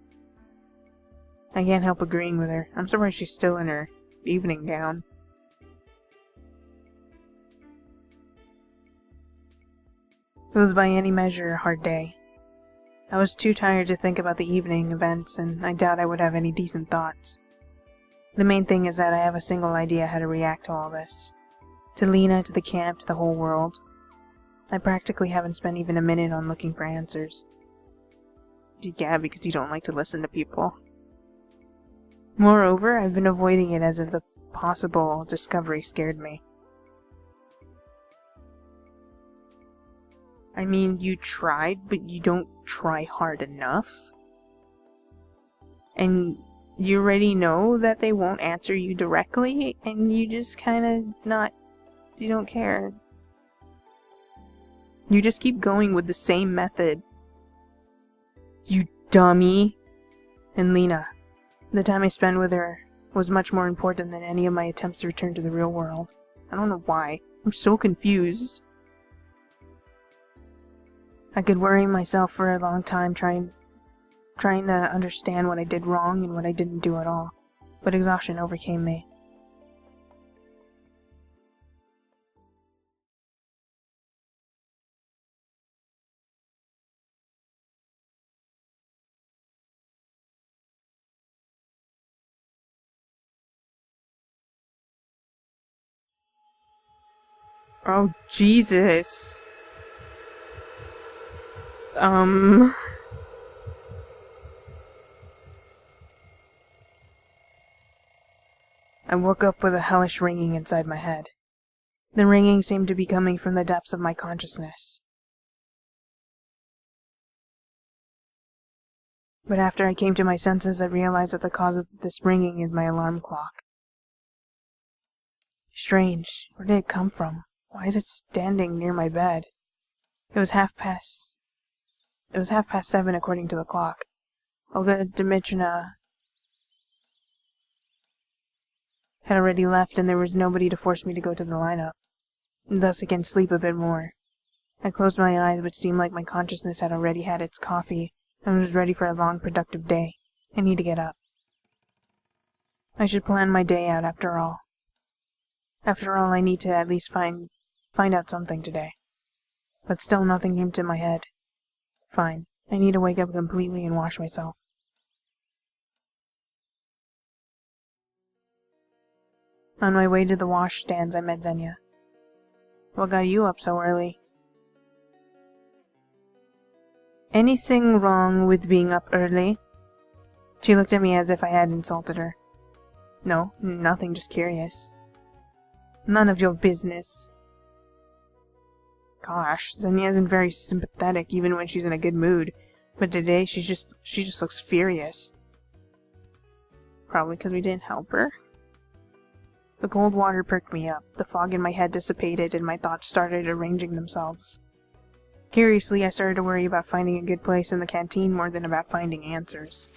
I can't help agreeing with her. I'm surprised she's still in her evening gown. It was by any measure a hard day. I was too tired to think about the evening events, and I doubt I would have any decent thoughts. The main thing is that I have a single idea how to react to all this. To Lena, to the camp, to the whole world. I practically haven't spent even a minute on looking for answers. Yeah, because you don't like to listen to people. Moreover, I've been avoiding it as if the possible discovery scared me. I mean, you tried, but you don't try hard enough. And you already know that they won't answer you directly, and you just kinda you don't care. You just keep going with the same method. You dummy. And Lena, the time I spent with her was much more important than any of my attempts to return to the real world. I don't know why. I'm so confused. I could worry myself for a long time trying to understand what I did wrong and what I didn't do at all, but exhaustion overcame me. Oh, Jesus. I woke up with a hellish ringing inside my head. The ringing seemed to be coming from the depths of my consciousness. But after I came to my senses, I realized that the cause of this ringing is my alarm clock. Strange. Where did it come from? Why is it standing near my bed? It was half past 7 according to the clock. Olga Dmitrina had already left, and there was nobody to force me to go to the lineup. Thus I can sleep a bit more. I closed my eyes, but seemed like my consciousness had already had its coffee and was ready for a long, productive day. I need to get up. I should plan my day out after all. After all, I need to at least find out something today. But still nothing came to my head. Fine. I need to wake up completely and wash myself. On my way to the washstands, I met Xenia. What got you up so early? Anything wrong with being up early? She looked at me as if I had insulted her. No, nothing, just curious. None of your business. Gosh, Xenia isn't very sympathetic even when she's in a good mood, but today she just looks furious. Probably because we didn't help her. The cold water perked me up, the fog in my head dissipated, and my thoughts started arranging themselves. Curiously, I started to worry about finding a good place in the canteen more than about finding answers.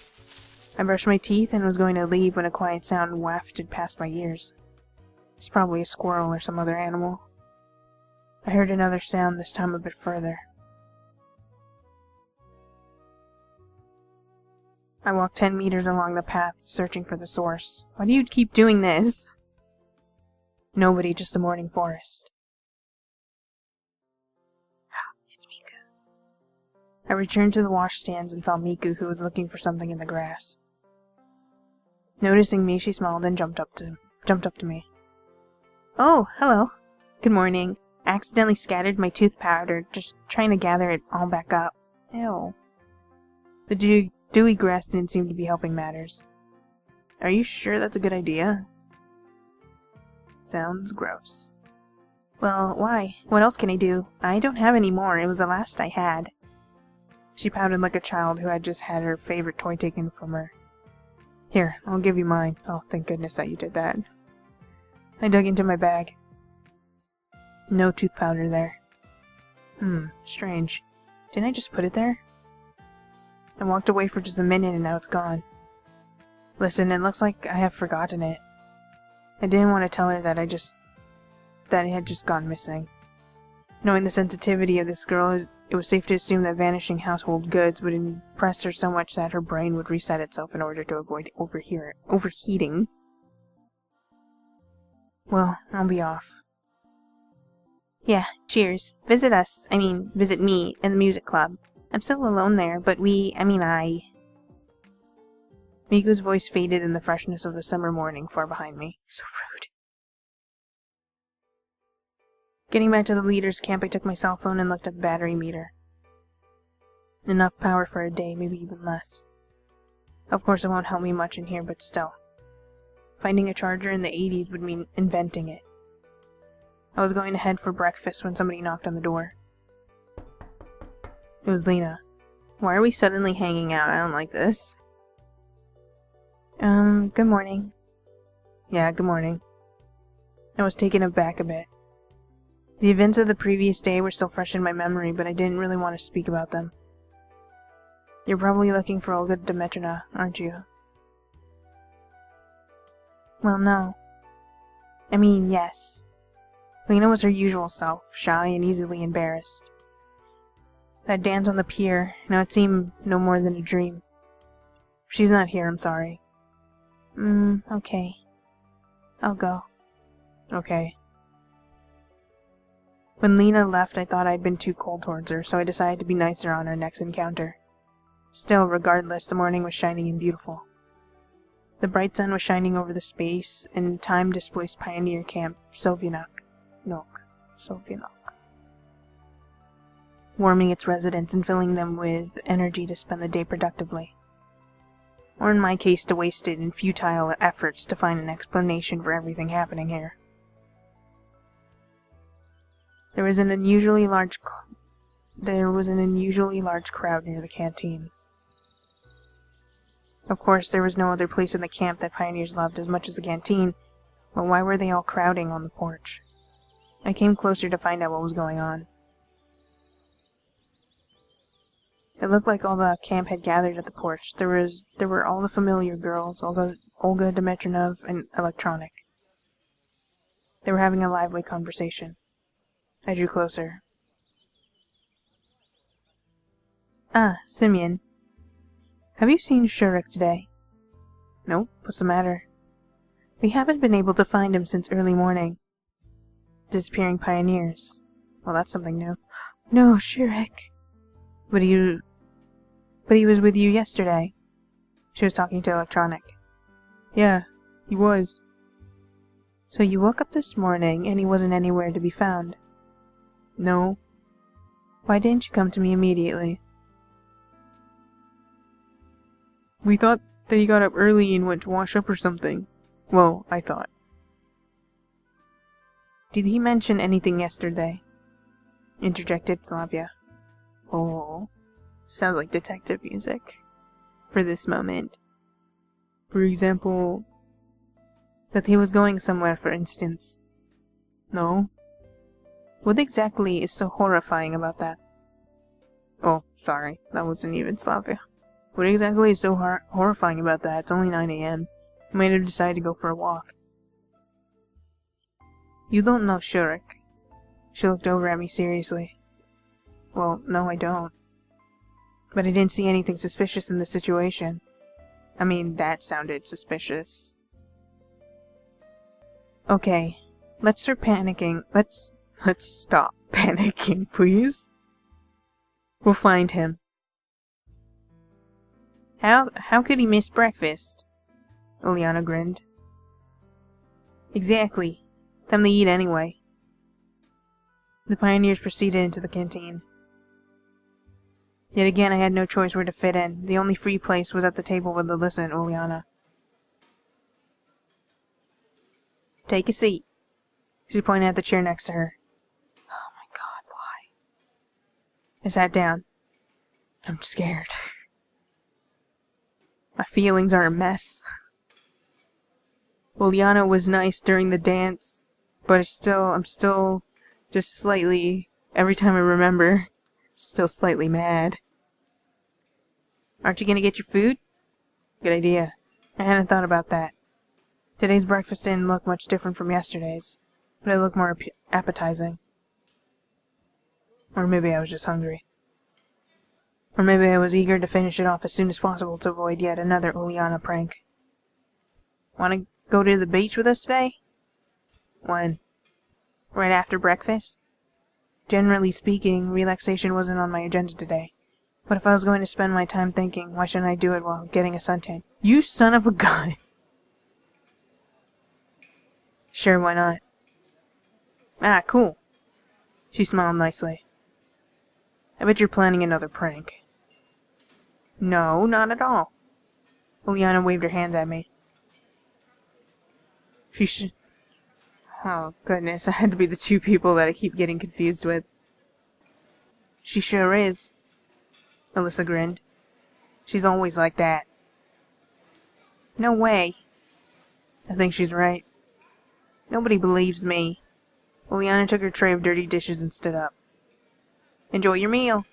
I brushed my teeth and was going to leave when a quiet sound wafted past my ears. It's probably a squirrel or some other animal. I heard another sound, this time a bit further. I walked 10 meters along the path, searching for the source. Why do you keep doing this? Nobody, just the morning forest. It's Miku. I returned to the washstands and saw Miku, who was looking for something in the grass. Noticing me, she smiled and jumped up to me. Oh, hello. Good morning. I accidentally scattered my tooth powder, just trying to gather it all back up. Ew. The dewy grass didn't seem to be helping matters. Are you sure that's a good idea? Sounds gross. Well, why? What else can I do? I don't have any more. It was the last I had. She pouted like a child who had just had her favorite toy taken from her. Here, I'll give you mine. Oh, thank goodness that you did that. I dug into my bag. No tooth powder there. Strange. Didn't I just put it there? I walked away for just a minute and now it's gone. Listen, it looks like I have forgotten it. I didn't want to tell her that it had just gone missing. Knowing the sensitivity of this girl, it was safe to assume that vanishing household goods would impress her so much that her brain would reset itself in order to avoid overheating. Well, I'll be off. Yeah, cheers. Visit me in the music club. I'm still alone there, but I... Miku's voice faded in the freshness of the summer morning far behind me. So rude. Getting back to the leader's camp, I took my cell phone and looked at the battery meter. Enough power for a day, maybe even less. Of course it won't help me much in here, but still. Finding a charger in the 80s would mean inventing it. I was going to head for breakfast when somebody knocked on the door. It was Lena. Why are we suddenly hanging out? I don't like this. Good morning. Yeah, good morning. I was taken aback a bit. The events of the previous day were still fresh in my memory, but I didn't really want to speak about them. You're probably looking for Olga Dmitrievna, aren't you? Well, no. Yes. Lena was her usual self, shy and easily embarrassed. That dance on the pier, now it seemed no more than a dream. She's not here, I'm sorry. Okay. I'll go. Okay. When Lena left, I thought I'd been too cold towards her, so I decided to be nicer on our next encounter. Still, regardless, the morning was shining and beautiful. The bright sun was shining over the space, and time-displaced pioneer camp Sovyanok, warming its residents and filling them with energy to spend the day productively. Or in my case, to waste it in futile efforts to find an explanation for everything happening here. There was an unusually large crowd near the canteen. Of course, there was no other place in the camp that pioneers loved as much as the canteen, but why were they all crowding on the porch? I came closer to find out what was going on. It looked like all the camp had gathered at the porch. There were all the familiar girls, Olga Dmitrievna and Electronik. They were having a lively conversation. I drew closer. Ah, Semyon. Have you seen Shurik today? Nope, what's the matter? We haven't been able to find him since early morning. Disappearing pioneers. Well, that's something new. No, Shurik. But he was with you yesterday. She was talking to Electronik. Yeah, he was. So you woke up this morning and he wasn't anywhere to be found? No. Why didn't you come to me immediately? We thought That he got up early and went to wash up or something. Well, I thought. Did he mention anything yesterday? Interjected Slavya. Oh, sounds like detective music. For this moment. For example, that he was going somewhere, for instance. No? What exactly is so horrifying about that? Oh, sorry, that wasn't even Slavya. What exactly is so horrifying about that? It's only 9 a.m. I might have decided to go for a walk. You don't know Shurik. She looked over at me seriously. Well, no, I don't. But I didn't see anything suspicious in the situation. I mean, that sounded suspicious. Okay, let's start panicking. Let's stop panicking, please. We'll find him. How could he miss breakfast? Lena grinned. Exactly. Time to eat anyway. The pioneers proceeded into the canteen. Yet again I had no choice where to fit in. The only free place was at the table with Alisa and Lena. Take a seat. She pointed at the chair next to her. Oh my god, why? I sat down. I'm scared. My feelings are a mess. Lena was nice during the dance, but I'm still just slightly, every time I remember, still slightly mad. Aren't you gonna get your food? Good idea. I hadn't thought about that. Today's breakfast didn't look much different from yesterday's, but it looked more appetizing. Or maybe I was just hungry. Or maybe I was eager to finish it off as soon as possible to avoid yet another Lena prank. Wanna go to the beach with us today? When? Right after breakfast? Generally speaking, relaxation wasn't on my agenda today. But if I was going to spend my time thinking, why shouldn't I do it while getting a suntan? You son of a gun! Sure, why not? Ah, cool. She smiled nicely. I bet you're planning another prank. No, not at all. Lena waved her hands at me. Oh, goodness, I had to be the two people that I keep getting confused with. She sure is. Alisa grinned. She's always like that. No way. I think she's right. Nobody believes me. Lena took her tray of dirty dishes and stood up. Enjoy your meal,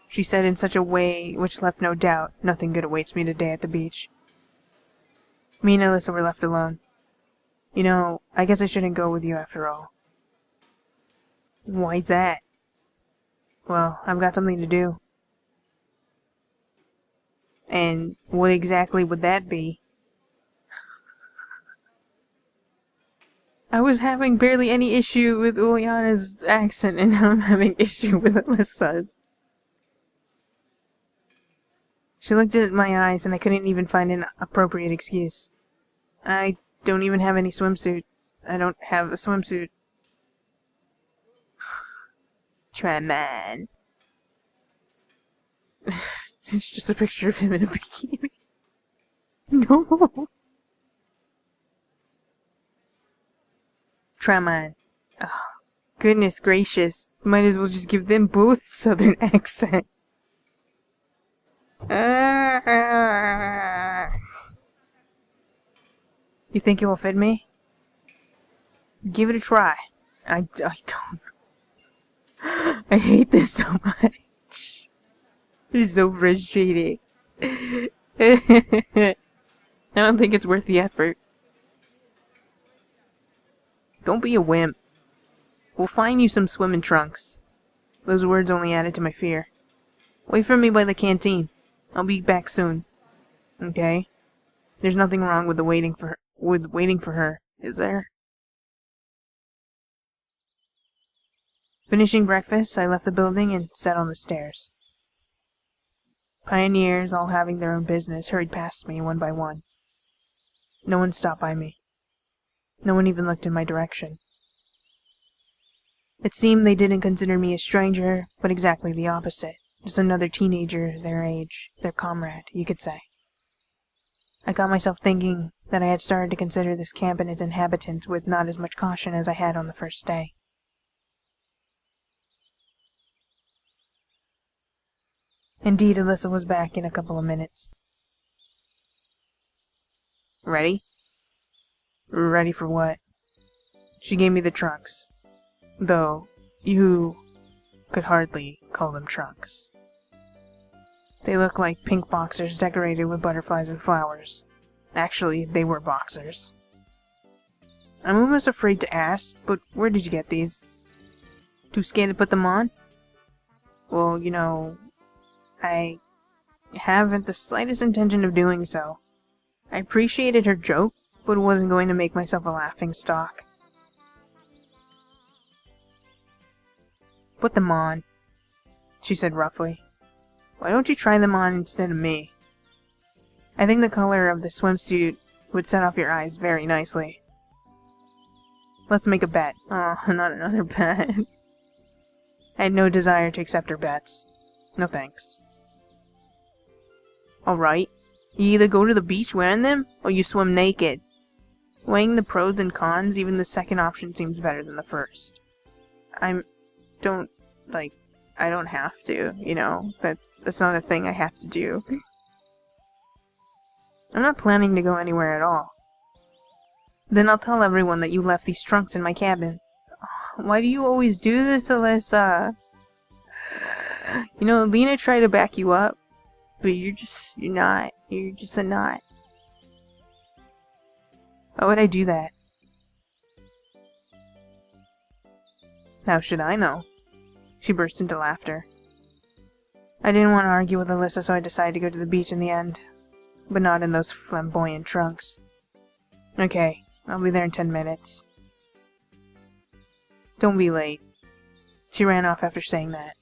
she said in such a way which left no doubt nothing good awaits me today at the beach. Me and Alisa were left alone. You know, I guess I shouldn't go with you after all. Why's that? Well, I've got something to do. And what exactly would that be? I was having barely any issue with Lena's accent, and now I'm having issue with Alisa's. She looked at my eyes, and I couldn't even find an appropriate excuse. I don't even have any swimsuit. I don't have a swimsuit. Try mine. It's just a picture of him in a bikini. No. Try mine. Oh, goodness gracious. Might as well just give them both southern accent. You think it will fit me? Give it a try. I don't. I hate this so much. It is so frustrating. I don't think it's worth the effort. Don't be a wimp. We'll find you some swimming trunks. Those words only added to my fear. Wait for me by the canteen. I'll be back soon. Okay? There's nothing wrong with waiting for her, is there? Finishing breakfast, I left the building and sat on the stairs. Pioneers, all having their own business, hurried past me one by one. No one stopped by me. No one even looked in my direction. It seemed they didn't consider me a stranger, but exactly the opposite. Just another teenager their age, their comrade, you could say. I got myself thinking that I had started to consider this camp and its inhabitants with not as much caution as I had on the first day. Indeed, Alisa was back in a couple of minutes. Ready? Ready for what? She gave me the trunks. Though, you could hardly call them trunks. They look like pink boxers decorated with butterflies and flowers. Actually, they were boxers. I'm almost afraid to ask, but where did you get these? Too scared to put them on? Well, you know, I haven't the slightest intention of doing so. I appreciated her joke, but wasn't going to make myself a laughing stock. Put them on, she said roughly. Why don't you try them on instead of me? I think the color of the swimsuit would set off your eyes very nicely. Let's make a bet. Oh, not another bet. I had no desire to accept her bets. No thanks. Alright, you either go to the beach wearing them, or you swim naked. Weighing the pros and cons, even the second option seems better than the first. I don't have to, you know, that's not a thing I have to do. I'm not planning to go anywhere at all. Then I'll tell everyone that you left these trunks in my cabin. Why do you always do this, Alisa? You know, Lena tried to back you up, but you're just a knot. Why would I do that? How should I know? She burst into laughter. I didn't want to argue with Alisa, so I decided to go to the beach in the end. But not in those flamboyant trunks. Okay, I'll be there in 10 minutes. Don't be late. She ran off after saying that.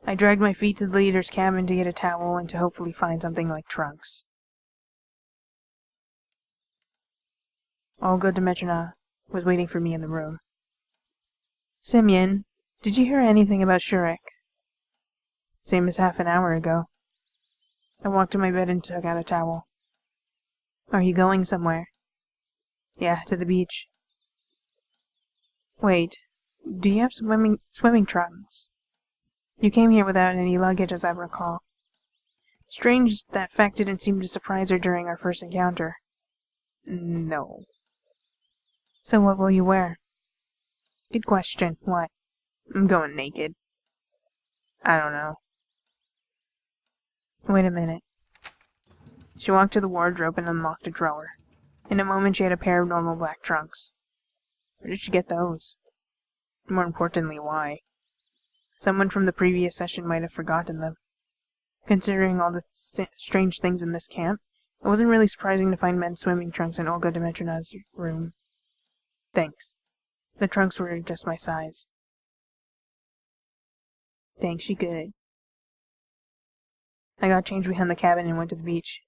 I dragged my feet to the leader's cabin to get a towel and to hopefully find something like trunks. Olga Dmitrievna was waiting for me in the room. Semyon, did you hear anything about Shurik? Same as half an hour ago. I walked to my bed and took out a towel. Are you going somewhere? Yeah, to the beach. Wait, do you have swimming trunks? You came here without any luggage, as I recall. Strange that fact didn't seem to surprise her during our first encounter. No. So what will you wear? Good question. What? I'm going naked. I don't know. Wait a minute. She walked to the wardrobe and unlocked a drawer. In a moment she had a pair of normal black trunks. Where did she get those? More importantly, why? Someone from the previous session might have forgotten them. Considering all the strange things in this camp, it wasn't really surprising to find men's swimming trunks in Olga Dmitrievna's room. Thanks. The trunks were just my size. Thanks, you good. I got changed behind the cabin and went to the beach.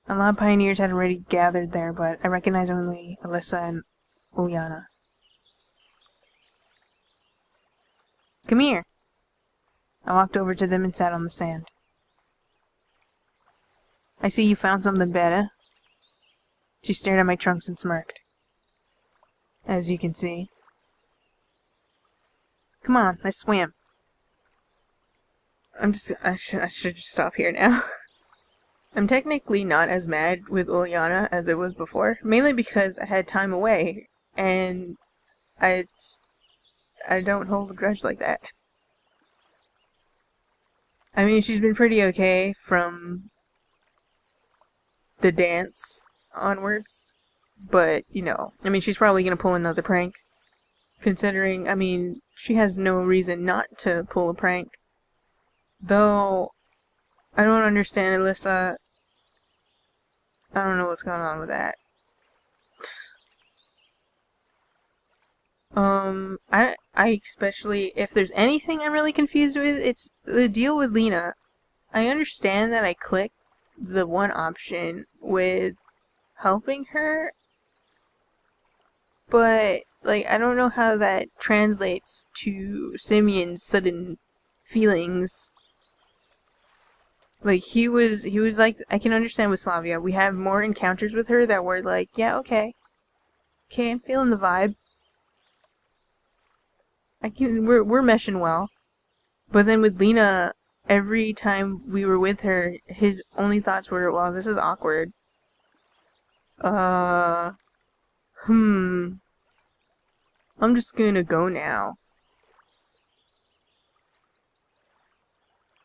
A lot of pioneers had already gathered there, but I recognized only Alisa and Uliana. Come here! I walked over to them and sat on the sand. I see you found something better. She stared at my trunks and smirked. As you can see. Come on, let's swim. I should just stop here now. I'm technically not as mad with Uliana as I was before, mainly because I had time away, and I don't hold a grudge like that. I mean, she's been pretty okay from the dance onwards, but, you know, I mean, she's probably gonna pull another prank, considering, I mean, she has no reason not to pull a prank. Though, I don't understand Alisa. I don't know what's going on with that. I especially, if there's anything I'm really confused with, it's the deal with Lena. I understand that I clicked the one option with helping her, but, like, I don't know how that translates to Semyon's sudden feelings. Like, he was like, I can understand with Slavya. We have more encounters with her that were like, yeah, okay. Okay, I'm feeling the vibe. We're meshing well. But then with Lena, every time we were with her, his only thoughts were, well, this is awkward. I'm just gonna go now.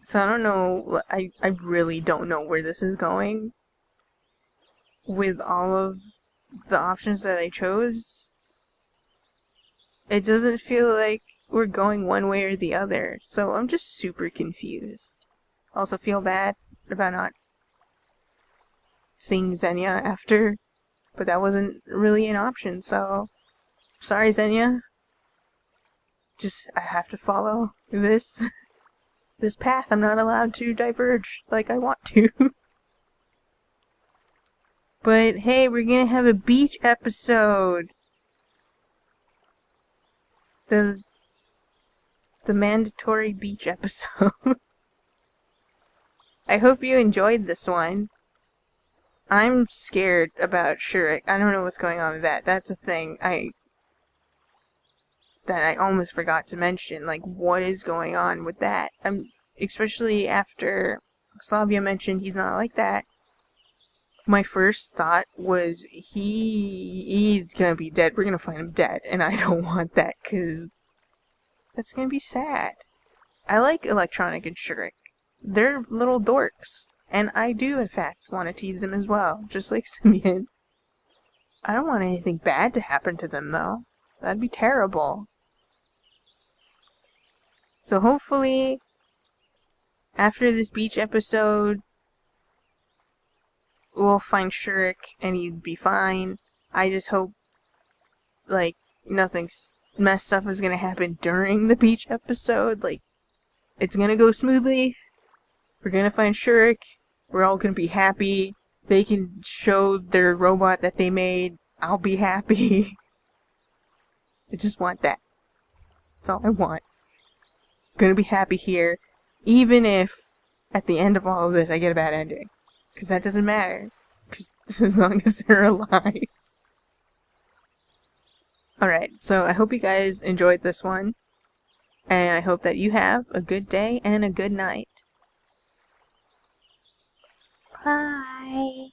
So I don't know, I really don't know where this is going with all of the options that I chose. It doesn't feel like we're going one way or the other, so I'm just super confused. Also feel bad about not seeing Xenia after, but that wasn't really an option, so sorry, Xenia. Just, I have to follow this path. I'm not allowed to diverge like I want to. But hey, we're gonna have a beach episode. The mandatory beach episode. I hope you enjoyed this one. I'm scared about Shurik. I don't know what's going on with that. That's a thing that I almost forgot to mention. Like, what is going on with that? Especially after Slavya mentioned he's not like that. My first thought was he's gonna be dead. We're gonna find him dead, and I don't want that because that's gonna be sad. I like Electronik and Shurik. They're little dorks, and I do in fact want to tease them as well, just like Semyon. I don't want anything bad to happen to them though. That'd be terrible. So hopefully, after this beach episode, we'll find Shurik and he'd be fine. I just hope, like, nothing messed up is gonna happen during the beach episode. Like, it's gonna go smoothly. We're gonna find Shurik. We're all gonna be happy. They can show their robot that they made. I'll be happy. I just want that. That's all I want. Gonna be happy here, even if at the end of all of this I get a bad ending, because that doesn't matter, because as long as they're alive. Alright, so I hope you guys enjoyed this one, and I hope that you have a good day and a good night. Bye!